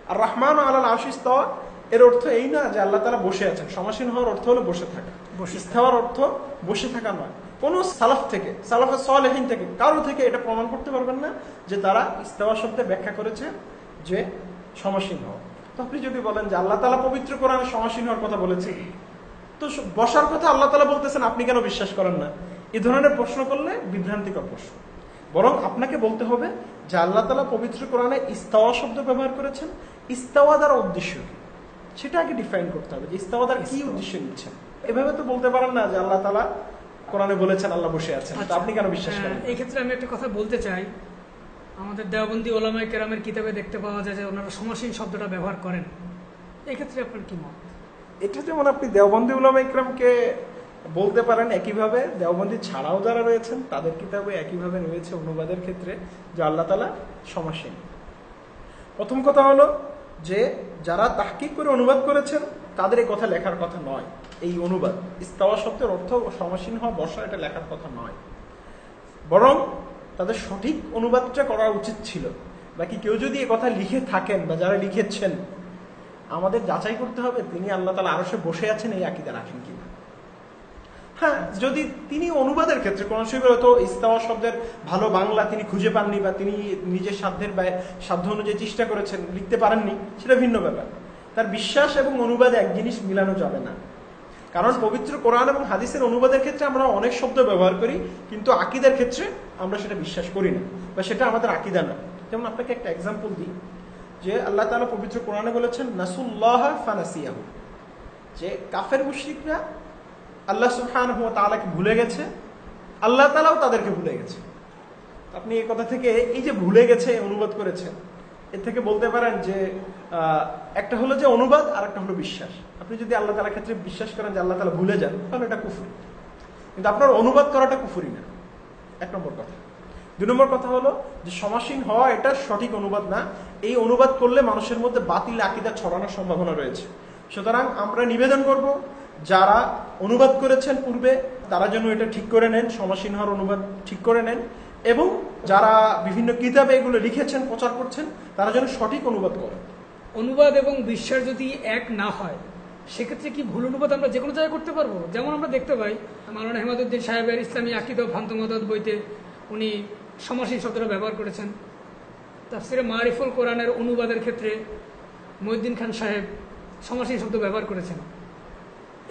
আর রহমান আলাল আরশ ইস্তাওয়া এর অর্থ এই না যে আল্লাহ তাআলা বসে আছেন। সমাসীন হওয়ার অর্থ হলো বসে থাকা। ইস্তাওয়ার অর্থ বসে থাকা নয়। কোন সালাফ থেকে, সালাফে সালেহিন থেকে, কারো থেকে এটা প্রমাণ করতে পারবেন না যে তারা ইস্তাওয়া শব্দে ব্যাখ্যা করেছে যে সমাসীন হওয়া। তো আপনি যদি বলেন যে আল্লাহ তাআলা পবিত্র কোরআনে সমাসীন হওয়ার কথা বলেছে, তো বসার কথা আল্লাহ তাআলা বলতেছেন, আপনি কেন বিশ্বাস করেন না? এই ধরনের প্রশ্ন করলে বিভ্রান্তিকর প্রশ্ন। বরং আপনাকে বলতে হবে যে আল্লাহ তাআলা পবিত্র কোরআনে ইস্তাওয়া শব্দ ব্যবহার করেছেন, ইস্তাওয়া দ্বারা উদ্দেশ্য কি সেটা আগে ডিফাইন করতে হবে যে ইস্তাওয়া দ্বারা কি উদ্দেশ্য নিচ্ছেন। এভাবে তো বলতে পারেন না যে আল্লাহ তাআলা কোরআনে বলেছেন আল্লাহ বসে আছেন, তো আপনি কেন বিশ্বাস করেন? এই ক্ষেত্রে আমি একটা কথা বলতে চাই, আমাদের দেওবন্দি উলামায়ে কেরামের কিতাবে দেখতে পাওয়া যায় যে ওনারা সমাসীন শব্দটা ব্যবহার করেন। এই ক্ষেত্রে আপনার কি মত? এটা যেমন আপনি দেওবন্দি উলামায়ে কেরামকে বলতে পারেন, একইভাবে দেওবন্দি ছাড়াও যারা রয়েছেন তাদের কিতাবে একইভাবে রয়েছে অনুবাদের ক্ষেত্রে যে আল্লাহ তাআলা সমাসীন। প্রথম কথা হলো যে যারা তাহকিক করে অনুবাদ করেছেন তাদের এই কথা লেখার কথা নয়। এই অনুবাদ ইস্তাওয়া শব্দের অর্থ সমাসীন হওয়া, বসা, এটা লেখার কথা নয়। বরং তাদের সঠিক অনুবাদটা করা উচিত ছিল। বাকি কেউ যদি এ কথা লিখে থাকেন বা যারা লিখেছেন, আমাদের যাচাই করতে হবে তিনি আল্লাহ তাআলা আরশে বসে আছেন এই আকীদা রাখেন কিনা। হ্যাঁ, যদি তিনি অনুবাদের ক্ষেত্রে কোন হয়তো ইস্তাওয়া শব্দের ভালো বাংলা তিনি খুঁজে পাননি বা তিনি নিজের সাধ্য অনুযায়ী চেষ্টা করেছেন, লিখতে পারেননি, সেটা ভিন্ন ব্যাপার। তার বিশ্বাস এবং অনুবাদে এক জিনিস মিলানো যাবে না। কারণ পবিত্র কোরআন এবং হাদিসের অনুবাদের ক্ষেত্রে আমরা অনেক শব্দ ব্যবহার করি, কিন্তু আকীদার ক্ষেত্রে আমরা সেটা বিশ্বাস করি না বা সেটা আমাদের আকীদা না। যেমন আপনাকে একটা এক্সাম্পল দিই, যে আল্লাহ তাআলা পবিত্র কোরআনে বলেছেন নাসুল্লাহ ফানাসিয়াহু, যে কাফের মুশরিকরা আল্লাহ সুবহানাহু ওয়া তাআলাকে ভুলে গেছে, আল্লাহ তাআলাও তাদেরকে ভুলে গেছে। আপনি এই কথা থেকে এই যে ভুলে গেছে অনুবাদ করেছেন, এর থেকে বলতে পারেন যে একটা হলো যে অনুবাদ আর একটা হলো বিশ্বাস। আপনি যদি আল্লাহ তাআলার ক্ষেত্রে বিশ্বাস করেন যে আল্লাহ তাআলা ভুলে যান, তাহলে এটা কুফরি, কিন্তু আপনার অনুবাদ করাটা কুফরি না, 1 নম্বর কথা। 2 নম্বর কথা হলো যে সমাসীন হওয়া এটা সঠিক অনুবাদ না। এই অনুবাদ করলে মানুষের মধ্যে বাতিল আকীদা ছড়ানোর সম্ভাবনা রয়েছে। সুতরাং আমরা নিবেদন করব, যারা অনুবাদ করেছেন পূর্বে তারা যেন এটা ঠিক করে নেন, সমাসীন হওয়ার অনুবাদ ঠিক করে নেন, এবং যারা বিভিন্ন কিতাবে এগুলো লিখেছেন প্রচার করছেন তারা যেন সঠিক অনুবাদ করেন। অনুবাদ এবং বিশ্বাস যদি এক না হয় সেক্ষেত্রে কি ভুল অনুবাদ আমরা যে কোনো জায়গায় করতে পারবো? যেমন আমরা দেখতে পাই মাওলানা হেমাদুদ্দিন সাহেবের ইসলামী আকীদা ও ভ্রান্ত মতবাদ বইতে উনি সমাসীন শব্দটা ব্যবহার করেছেন। তাফসিরে মারিফুল কোরআনের অনুবাদের ক্ষেত্রে মহিউদ্দিন খান সাহেব সমাসীন শব্দ ব্যবহার করেছেন।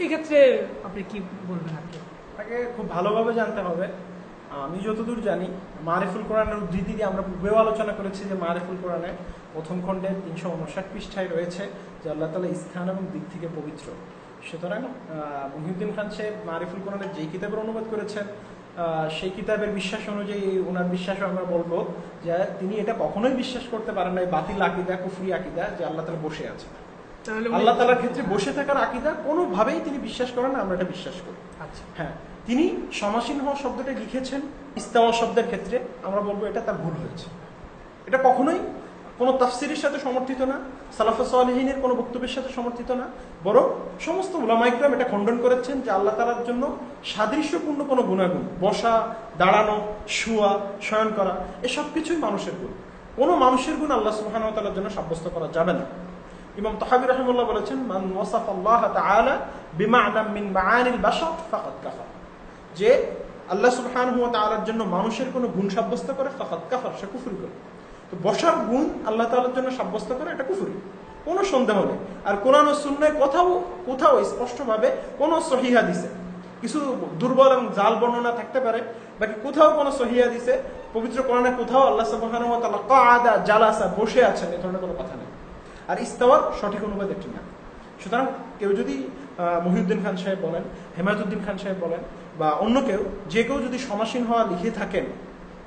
এই ক্ষেত্রে আপনি কি বলবেন? তাকে খুব ভালোভাবে জানতে হবে। আমি যতদূর জানি মারিফুল কোরআনের উদ্ধৃতি দিয়ে আমরা পূর্বেও আলোচনা করেছি যে মারিফুল কোরআনের প্রথম খণ্ডে 359 পৃষ্ঠায় রয়েছে যে আল্লাহ তাআলা স্থান এবং দিক থেকে পবিত্র। সুতরাং মহিউদ্দিন খান সাহেব মারিফুল কোরআনের যেই কিতাবের অনুবাদ করেছেন সেই কিতাবের বিশ্বাস অনুযায়ী ওনার বিশ্বাসও আমরা বলবো যে তিনি এটা কখনোই বিশ্বাস করতে পারেন না, বাতিল আকীদা, কুফরি আকীদা, যে আল্লাহ তাআলা বসে আছে। আল্লাহ তাআলার ক্ষেত্রে বসে থাকার আকীদা কোনোভাবেই তিনি বিশ্বাস করেন না, আমরা এটা বিশ্বাস করি। আচ্ছা, হ্যাঁ, তিনি সমাসীন হওয়া শব্দটা লিখেছেন ইস্তাওয়া শব্দের ক্ষেত্রে, আমরা বলবো এটা তার ভুল হয়েছে। এটা কখনোই কোনো তাফসিরের সাথে সমর্থিত না, সালাফে সালেহিনের কোনো বক্তব্যের সাথে সমর্থিত না, বরং সমস্ত উলামা ইকরাম এটা খণ্ডন করেছেন যে আল্লাহ তাআলার জন্য সাদৃশ্যপূর্ণ কোনো গুণাগুণ, বসা, দাঁড়ানো, শোয়া, শয়ন করা, এসব কিছুই মানুষের গুণ। কোনো মানুষের গুণ আল্লাহ সুবহানাহু ওয়া তাআলার জন্য সাব্যস্ত করা যাবে না। ইমাম তাহাবী রাহিমাহুল্লাহ বলেছেন, মান ওয়াসাফাল্লাহ তাআলা বিমা'নাম মিন মা'আনিল বাশার ফাকাদ কাফার, যে আল্লাহ সুবহানাহু ওয়া তাআলার জন্য মানুষের কোনো গুণ সাব্যস্ত করে ফাকাদ কাফার, সে কুফরি করে। তো বসার গুণ আল্লাহ তাআলার জন্য সাব্যস্ত করে এটা কুফরি, কোনো সন্দেহ নেই। আর কোরআন ও সুন্নাহয় কোথাও স্পষ্টভাবে কোনো সহিহ হাদিসে, কিছু দুর্বল এবং জাল বর্ণনা থাকতে পারে, বাকি কোথাও কোনো সহিহ হাদিসে পবিত্র কোরআনে কোথাও আল্লাহ সুবহানাহু ওয়া তাআলা কাআদা, জালাসা, বসে আছেন এই ধরনের কোনো কথা নেই। আর ইস্তাওয়ার সঠিক অনুবাদ একটি না। সুতরাং কেউ যদি মহিউদ্দিন খান সাহেব বলেন, হেমায়তুদ্দিন খান সাহেব বলেন, বা অন্য কেউ, যে কেউ যদি সমাসীন হওয়া লিখে থাকেন,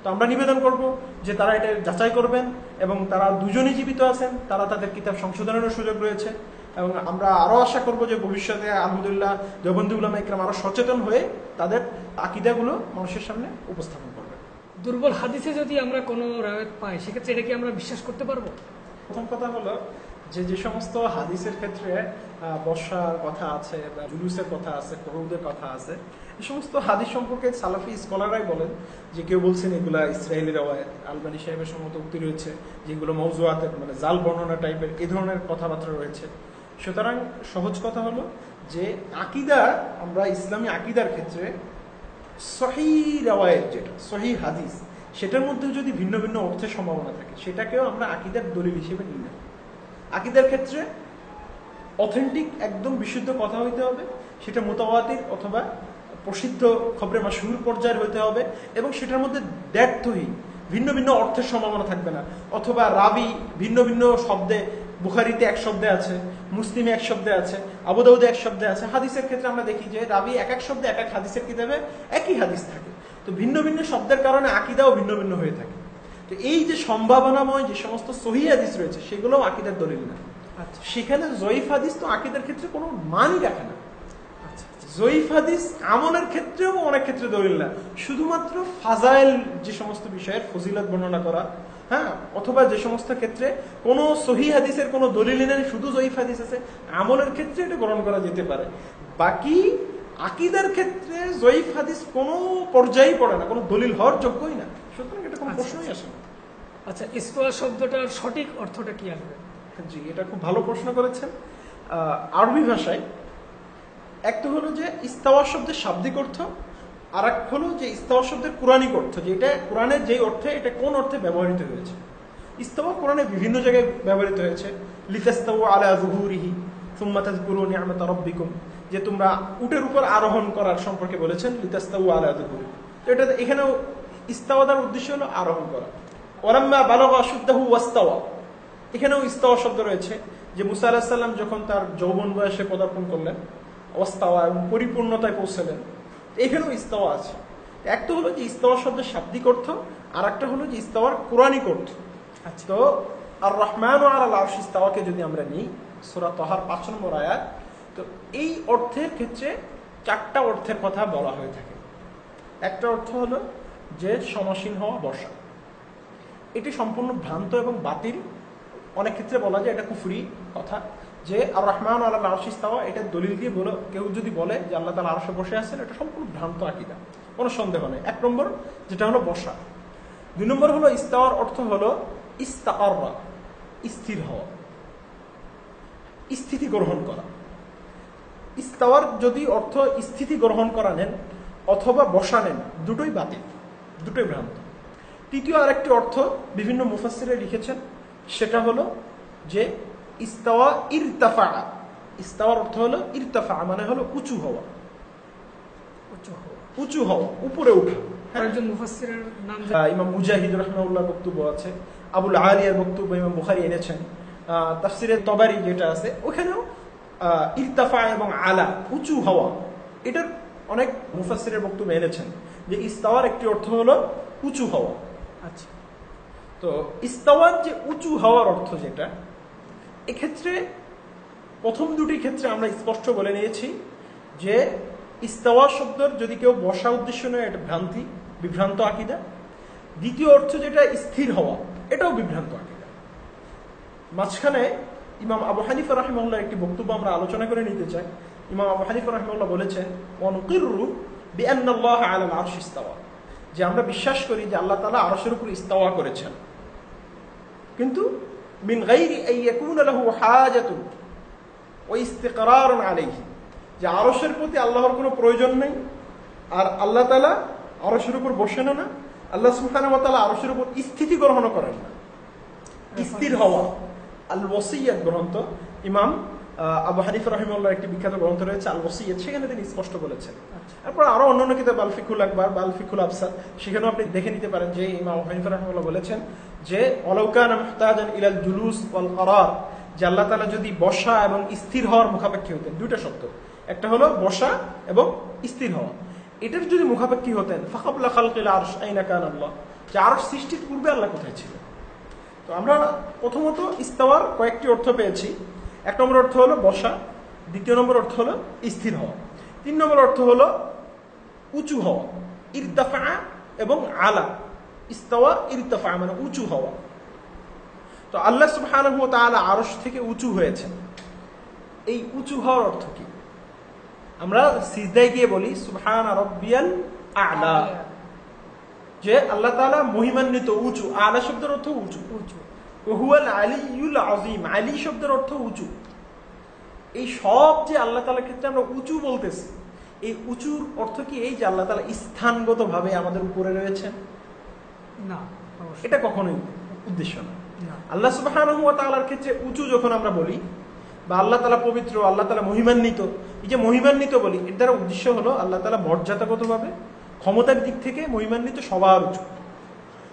তো আমরা নিবেদন করব যে তারা এটা যাচাই করবেন, এবং তারা দুজনই জীবিত আছেন, তারা তাদের কিতাব সংশোধনেরও সুযোগ রয়েছে, এবং আমরা আরো আশা করব যে ভবিষ্যতে আলহামদুলিল্লাহ দেওবন্দি উলামা ইকরাম আরো সচেতন হয়ে তাদের আকীদাগুলো মানুষের সামনে উপস্থাপন করবে। দুর্বল হাদিসে যদি আমরা কোনো রাওয়ায়াত পাই সেক্ষেত্রে এটা কি আমরা বিশ্বাস করতে পারবো? প্রথম কথা হলো যে সমস্ত হাদিসের ক্ষেত্রে বর্ষার কথা আছে বা জুলুসের কথা আছে, কুউদের কথা আছে, এই সমস্ত হাদিস সম্পর্কে সালাফি স্কলাররাই বলেন যে কেউ বলছেন এগুলা ইসরায়েলি রাওয়ায়াত, আলবানী সাহেবের সম্মত উক্তি রয়েছে যেগুলো মওজুআতের মানে জাল বর্ণনা টাইপের এই ধরনের কথাবার্তা রয়েছে। সুতরাং সহজ কথা হলো যে আকীদা, আমরা ইসলামী আকীদার ক্ষেত্রে সহিহ রাওয়ায়াত, যেটা সহিহ হাদিস, সেটার মধ্যে যদি ভিন্ন ভিন্ন অর্থের সম্ভাবনা থাকে সেটাকেও আমরা আকীদার দলিল হিসেবে নিই না। আকীদার ক্ষেত্রে অথেন্টিক একদম বিশুদ্ধ কথা হইতে হবে, সেটা মুতাওয়াতির অথবা প্রসিদ্ধ খবরে মাশহুর পর্যায়ের হইতে হবে, এবং সেটার মধ্যে দ্ব্যর্থহীন ভিন্ন ভিন্ন অর্থের সম্ভাবনা থাকবে না, অথবা রাবি ভিন্ন ভিন্ন শব্দে, বুখারীতে এক শব্দে আছে, মুসলিমে এক শব্দে আছে, আবু দাউদে এক শব্দে আছে। হাদিসের ক্ষেত্রে আমরা দেখি যে রাবি এক এক শব্দে এক এক হাদিসের কিতাবে একই হাদিস থাকে। তো ভিন্ন ভিন্ন শব্দের কারণে আকীদাও ভিন্ন ভিন্ন হয়ে থাকে। তো এই যে সম্ভাবনাময় যে সমস্ত সহিহ হাদিস রয়েছে সেগুলোও আকীদার দলিল না। সেখানে জয়ীফ হাদিস তো আকীদার ক্ষেত্রে কোনো মানই রাখে না। জয়ীফ হাদিস আমলের ক্ষেত্রেও অনেক ক্ষেত্রে দলিল না, শুধুমাত্র ফাজাইল যে সমস্ত বিষয়ের ফজিলত বর্ণনা করা, হ্যাঁ, অথবা যে সমস্ত ক্ষেত্রে কোনো সহিহ হাদিসের কোনো দলিল নেই, শুধু জয়ীফ হাদিস আছে, আমলের ক্ষেত্রে এটা গ্রহণ করা যেতে পারে। বাকি আকীদার ক্ষেত্রে জয়ীফ হাদিস কোনো পর্যায়েই পড়ে না, কোনো দলিল হওয়ার যোগ্যই না। সুতরাং এটা কোনো প্রশ্নই আসে না। আচ্ছা, ইস্তাওয়া শব্দটার সঠিক অর্থটা কি আসবে? জি, এটা খুব ভালো প্রশ্ন করেছেন। আরবি ভাষায় এক তো হলো যে ইস্তাওয়া শব্দের শাব্দিক অর্থ, আর এক হলো যে ইস্তাওয়া শব্দের কুরআনিক অর্থ, যে এটা কোরআনের যে অর্থে, এটা কোন অর্থে ব্যবহৃত হয়েছে। ইস্তাওয়া কোরআনে বিভিন্ন জায়গায় ব্যবহৃত হয়েছে, লিতাস্তাউ আলা যুহুরিহি সুম্মা তাযকুরু নি'মাতা রাব্বিকুম, যে তোমরা উটের উপর আরোহণ করার সম্পর্কে বলেছেন, লিতাস্তাউ আলা যুহুরি। তো এটা এখানেও ইস্তাওয়ার উদ্দেশ্য হলো আরোহণ করা। ওয়ালাম্মা বালাগা আশুদ্দাহু ওয়াস্তাওয়া, এখানেও ইস্তাওয়া শব্দ রয়েছে, যে মুসা আলাইহিস সালাম যখন তার যৌবন বয়সে পদার্পণ করলেন, ওয়াস্তাওয়া এবং পরিপূর্ণতায় পৌঁছলেন, এখানেও ইস্তাওয়া আছে। এক তো হলো যে ইস্তাওয়া শব্দের শাব্দিক অর্থ, আর একটা হলো যে ইস্তাওয়ার কোরআনিক অর্থ। তো আর রহমান আলাল আরশ ইস্তাওয়াকে যদি আমরা নিই সূরা তাহার 5 নম্বর আয়াত, তো এই অর্থের ক্ষেত্রে 4টা অর্থের কথা বলা হয়ে থাকে। একটা অর্থ হলো যে সমাসীন হওয়া, বসা। এটি সম্পূর্ণ ভ্রান্ত এবং বাতিল। অনেক ক্ষেত্রে বলা যায় এটা কুফরি কথা, যে আর রহমান আলাল আরশ ইস্তাওয়া এটা দলিল দিয়ে বলে কেউ যদি বলে যে আল্লাহ তাআলা আরশে বসে আছেন, এটা সম্পূর্ণ ভ্রান্ত আকীদা, কোনো সন্দেহ নেই। 1 নম্বর যেটা হলো বসা। 2 নম্বর হলো ইস্তাওয়ার অর্থ হলো ইস্তাকাররা, স্থির হওয়া, স্থিতি গ্রহণ করা। ইস্তাওয়ার যদি অর্থ স্থিতি গ্রহণ করা নেন অথবা বসা নেন, দুটোই বাতিল, দুটোই ভ্রান্ত। তৃতীয় আরেকটি অর্থ বিভিন্ন মুফাসসিরে লিখেছেন, সেটা হলো যে ইস্তাওয়া ইরতাফা। ইস্তাওয়ার অর্থ হলো ইরতাফা, মানে হলো উঁচু হওয়া, উঁচু হওয়া, উপরে ওঠা। একজন মুফাসসিরের নাম ইমাম মুজাহিদ রাহিমাহুল্লাহ বক্তব্য আছে, আবুল আলিয়ার বক্তব্য ইমাম বুখারী এনেছেন, তাফসিরে তবারি যেটা আছে ওখানেও ইরতাফা এবং আলা, উঁচু হওয়া, এটার অনেক মুফাসসিরের বক্তব্য এনেছেন যে ইস্তাওয়ার একটি অর্থ হলো উঁচু হওয়া। আচ্ছা, তো ইস্তাওয়ার যে উঁচু হওয়ার অর্থ যেটা, এক্ষেত্রে প্রথম দুটি ক্ষেত্রে আমরা স্পষ্ট বলে নিয়েছি যে ইস্তাওয়া শব্দের যদি কেউ বসা উদ্দেশ্য নেয় এটা ভ্রান্তি, বিভ্রান্ত আকীদা। দ্বিতীয় অর্থ যেটা স্থির হওয়া, এটাও বিভ্রান্ত আকীদা। মাঝখানে ইমাম আবু হানিফা রাহিমাহুল্লাহর একটি বক্তব্য আমরা আলোচনা করে নিতে চাই। ইমাম আবু হানিফা রাহিমাহুল্লাহ বলেছেন ওয়ানুকিররু বিআন্নাল্লাহ আলাল আরশ ইস্তাওয়া, যে আমরা বিশ্বাস করি যে আল্লাহ তাআলা আরশের উপর ইস্তাওয়া করেছেন, কিন্তু মিন গায়রি আন ইয়াকুনা লাহু হাজাতুন ওয়া ইস্তিকরারুন আলাইহি, যে আরশের প্রতি আল্লাহর কোনো প্রয়োজন নেই, আর আল্লাহ তাআলা আরশের উপর বসেন না, আল্লাহ সুবহানাহু ওয়া তাআলা আরশের উপর স্থিতি গ্রহণ করেন না। স্থির হওয়া আল ওয়াসিয়াত গ্রন্থ, ইমাম আবু হানিফা রাহিমাহুল্লাহর একটি বিখ্যাত গ্রন্থ রয়েছে আল ওয়াসিয়াত, সেখানে তিনি স্পষ্ট বলেছেন। তারপর আরো অন্যান্য কিতাব আল ফিকুল আকবার বা আল ফিকুল আবসার, সেখানেও আপনি দেখে নিতে পারেন যে ইমাম আবু হানিফা রাহিমাহুল্লাহ বলেছেন যে ওয়ালাউ কানা মুহতাজান ইলাল জুলুস ওয়াল করার, যে আল্লাহ তাআলা যদি বসা এবং স্থির হওয়ার মুখাপেক্ষী হতেন, দুইটা শব্দ, একটা হলো বসা এবং স্থির হওয়া, এটার যদি মুখাপেক্ষী হতেন ফাকাবলা খালকিল আরশ আইনা কানা আল্লাহ, যে আরশ সৃষ্টির পূর্বে আল্লাহ কোথায় ছিলেন। তো আমরা প্রথমত ইস্তাওয়ার কয়েকটি অর্থ পেয়েছি। 1 নম্বর অর্থ হলো বসা, 2 নম্বর অর্থ হলো স্থির হওয়া, 3 নম্বর অর্থ হলো উঁচু হওয়া, ইরতাফা এবং আলা। ইস্তাওয়া ইরতাফা মানে উঁচু হওয়া। তো আল্লাহ সুবহানাহু ওয়া তাআলা আরশ থেকে উঁচু হয়েছেন, এই উঁচু হওয়ার অর্থ কি? আমরা সিজদায় গিয়ে বলি সুবহান রাব্বিয়াল আ'লা, যে আল্লাহ তাআলা মহিমান্বিত, উঁচু। আলা শব্দের অর্থ উঁচু, ওয়া হুয়াল আলিয়্যুল আযীম, আলী শব্দের অর্থ উঁচু। এই সব যে আল্লাহ তাআলার ক্ষেত্রে আমরা উঁচু বলতেছি, এই উঁচুর অর্থ কি এই যে আল্লাহ তাআলা স্থানগতভাবে আমাদের উপরে রয়েছেন? না, এটা কখনোই উদ্দেশ্য না। আল্লাহ সুবহানাহু ওয়া তাআলার ক্ষেত্রে উঁচু যখন আমরা বলি, বা আল্লাহ তাআলা পবিত্র, আল্লাহ তাআলা মহিমান্বিত, এই যে মহিমান্বিত বলি, এর দ্বারা উদ্দেশ্য হলো আল্লাহ তাআলা মর্যাদাগতভাবে, ক্ষমতার দিক থেকে মহিমান্বিত, সবার উঁচু।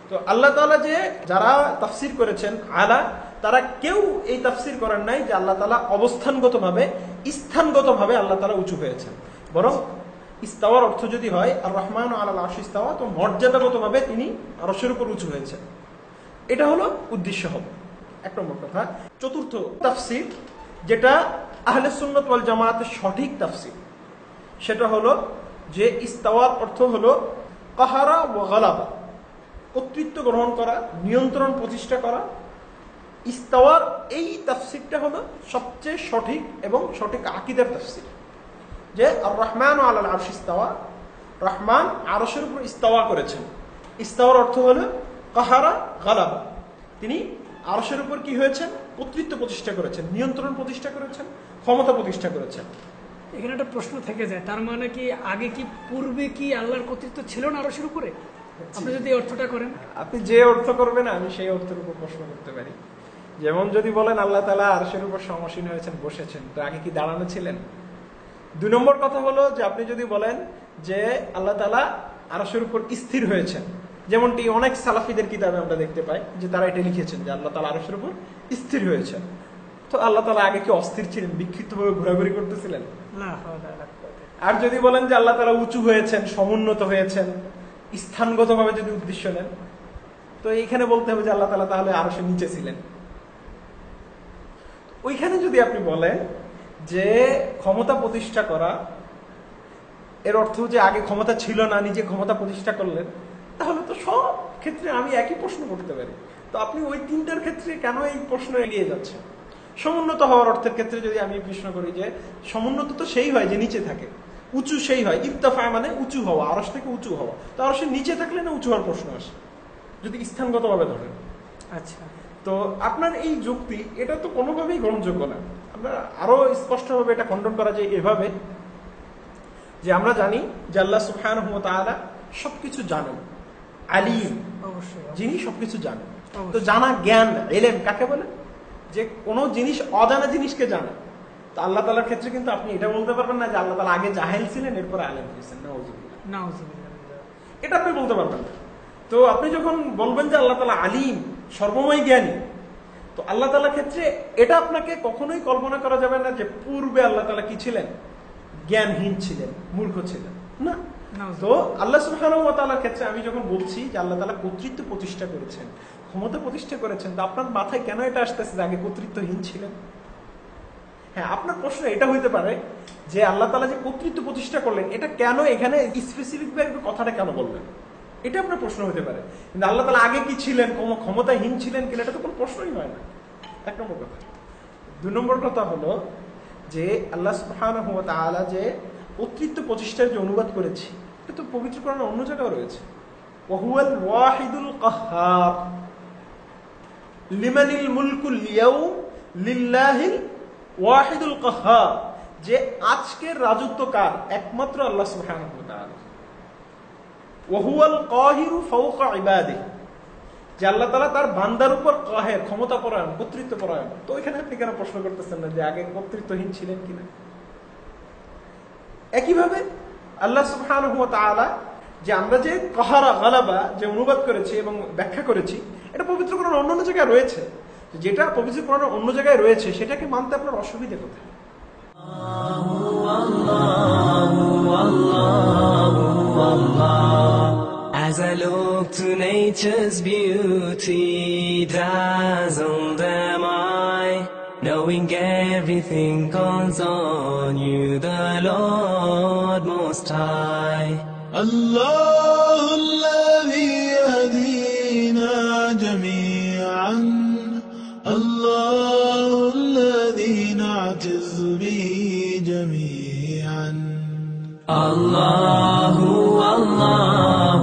তো আল্লাহ তাআলা যে যারা তাফসীর করেছেন আলা, তারা কেউ এই তাফসীর করেন নাই যে আল্লাহ তাআলা অবস্থানগতভাবে, স্থানগতভাবে আল্লাহ তাআলা উঁচু হয়েছেন, বরং ইস্তাওয়ার অর্থ যদি হয় আর রহমান আলাল আরশ ইস্তাওয়া, তো মর্যাদাগতভাবে তিনি আরশের উপর উঁচু হয়েছেন, এটা হলো উদ্দেশ্য হবে। 1 নম্বর কথা। চতুর্থ তাফসীর, যেটা আহলে সুন্নাত ওয়াল জামাতের সঠিক তাফসীর, সেটা হলো যে ইস্তাওয়ার অর্থ হলো কাহারা ওয়া গালাবা, কর্তৃত্ব গ্রহণ করা, নিয়ন্ত্রণ প্রতিষ্ঠা করা। ইস্তাওয়ার এই তাফসীরটা হলো সবচেয়ে সঠিক এবং সঠিক আকীদার তাফসীর, যে আর রহমান আলাল আরশ ইস্তাওয়া, রহমান আরশের উপর ইস্তাওয়া করেছেন। ইস্তাওয়ার অর্থ হলো কাহারা গালাবা, তিনি আরশের উপর কি হয়েছেন? কর্তৃত্ব প্রতিষ্ঠা করেছেন, নিয়ন্ত্রণ প্রতিষ্ঠা করেছেন, ক্ষমতা প্রতিষ্ঠা করেছেন। এখানে একটা প্রশ্ন থেকে যায়, তার মানে কি আগে কি পূর্বে কি আল্লাহর কর্তৃত্ব ছিল না আরশের উপরে? আপনি যদি অর্থটা করেন, আপনি যে অর্থ করবেন আমি সেই অর্থের উপর প্রশ্ন করতে পারি। যেমন যদি বলেন আল্লাহ তাআলা আরশের উপর সমাসীন হয়েছেন, বসেছেন, তো আগে কি দাঁড়ানো ছিলেন? 2 নম্বর কথা হলো যে আপনি যদি বলেন যে আল্লাহ তাআলা আরশের উপর স্থির হয়েছেন, যেমনটি অনেক সালাফিদের কিতাবে আমরা দেখতে পাই যে তারা এটা লিখেছেন যে আল্লাহ তাআলা আরশের উপর স্থির হয়েছেন, তো আল্লাহ তাআলা আগে কি অস্থির ছিলেন, বিক্ষিপ্তভাবে ঘোরাঘুরি করতেছিলেন? না। আর যদি বলেন যে আল্লাহ তাআলা উঁচু হয়েছেন, সমুন্নত হয়েছেন, স্থানগতভাবে যদি উদ্দেশ্য নেন, তো এইখানে বলতে হবে যে আল্লাহ তাআলা তাহলে আরশের নিচে ছিলেন, ওইখানে যদি আপনি বলেন যে ক্ষমতা প্রতিষ্ঠা করা, এর অর্থ যে আগে ক্ষমতা ছিল না, নিজে ক্ষমতা প্রতিষ্ঠা করলেন, তাহলে তো সব ক্ষেত্রে আমি একই প্রশ্ন করতে পারি। তো আপনি ওই তিনটার ক্ষেত্রে কেন এই প্রশ্ন এগিয়ে যাচ্ছেন? সমুন্নত হওয়ার অর্থের ক্ষেত্রে যদি আমি প্রশ্ন করি যে সমুন্নত তো সেই হয় যে নিচে থাকে, উঁচু সেই হয়, ইরতাফা মানে উঁচু হওয়া, আরশ থেকে উঁচু হওয়া। তো আরশের নিচে থাকলে না উঁচু হওয়ার প্রশ্ন আসে যদি স্থানগতভাবে ধরেন। আচ্ছা, তো আপনার এই যুক্তি এটা তো কোনোভাবেই গ্রহণযোগ্য না। আমরা আরো স্পষ্টভাবে এটা খণ্ডন করা যায় এভাবে যে আমরা জানি যে আল্লাহ সুবহানাহু ওয়া তাআলা সবকিছু জানেন, আলিম, অবশ্যই যিনি সবকিছু জানেন। অবশ্যই। তো জানা, জ্ঞান, ইলম কাকে বলে? যে কোনো জিনিস, অজানা জিনিসকে জানা। তো আল্লাহ তাআলার ক্ষেত্রে কিন্তু আপনি এটা বলতে পারবেন না যে আল্লাহ তাআলা আগে জাহেল ছিলেন এরপরে আলেম হয়েছেন। নাউযুবিল্লাহ। এটা আপনি বলতে পারবেন না। তো আপনি যখন বলবেন যে আল্লাহ তাআলা আলিম, সর্বময় জ্ঞানী, তো আল্লাহ তাআলার ক্ষেত্রে এটা আপনাকে কখনোই কল্পনা করা যাবে না যে পূর্বে আল্লাহ তাআলা কি ছিলেন? জ্ঞানহীন ছিলেন, মূর্খ ছিলেন না। তো আল্লাহ সুবহানাহু ওয়া তাআলার ক্ষেত্রে আমি যখন বলছি যে আল্লাহ তাআলা কর্তৃত্ব প্রতিষ্ঠা করেছেন, ক্ষমতা প্রতিষ্ঠা করেছেন, তো আপনার মাথায় কেন এটা আসতেছে যে আগে কর্তৃত্বহীন ছিলেন? হ্যাঁ, আপনার প্রশ্ন এটা হইতে পারে যে আল্লাহ তাআলা যে কর্তৃত্ব প্রতিষ্ঠা করলেন, এটা কেন এখানে স্পেসিফিক ভাবে কথাটা কেন বললেন, এটা আপনার প্রশ্ন হতে পারে। কিন্তু আল্লাহ তাআলা আগে কি ছিলেন, কোনো ক্ষমতাহীন ছিলেন কিনা, এটা তো কোনো প্রশ্নই হয় না। এক নম্বর কথা। দুই নম্বর কথা হলো যে আল্লাহ সুবহানাহু ওয়া তাআলা যে কর্তৃত্ব প্রতিষ্ঠার যে অনুবাদ করেছি, এটা তো পবিত্র কোরআনে অন্য জায়গায় রয়েছে। ওয়া হুয়াল ওয়াহিদুল কাহ্হার লিমানিল মুলকুল ইয়াউম লিল্লাহিল ওয়াহিদুল কাহ্হার, যে আজকের রাজত্ব কার? একমাত্র আল্লাহ সুবহানাহু ওয়া তাআলা। ওয়া হুয়াল কাহিরু ফাওকা ইবাদিহি, যে আল্লাহ তাআলা তার বান্দার উপর কাহের, ক্ষমতা পরায়ণ, কর্তৃত্ব পরায়ণ। তো এখানে আপনি কেন প্রশ্ন করতেছেন না যে আগে কর্তৃত্বহীন ছিলেন কিনা? একইভাবে আল্লাহ সুবহানাহু ওয়া তাআলা যে আমরা যে কাহারা গালাবা যে অনুবাদ করেছি এবং ব্যাখ্যা করেছি, এটা পবিত্র কোরআনে অন্য জায়গায় রয়েছে। যেটা পবিত্র কোরআনে অন্য জায়গায় রয়েছে সেটাকে মানতে আপনার অসুবিধা কোথায়? As I look to nature's beauty, dazzled am I, knowing everything concerns you, the Lord Most High. الله الذي يهدينا جميعا، الله الذي نعتز به جميعا. الله الله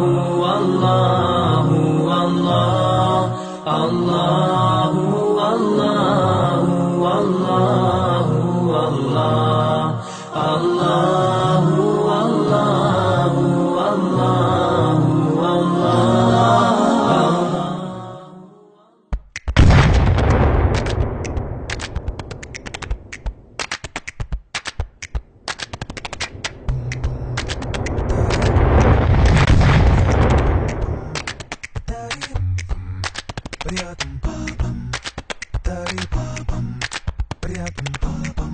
الله الله الله الله الله الله الله Ba-dum-ba-bum, da-dee-ba-bum, ba-dee-bum-ba-bum.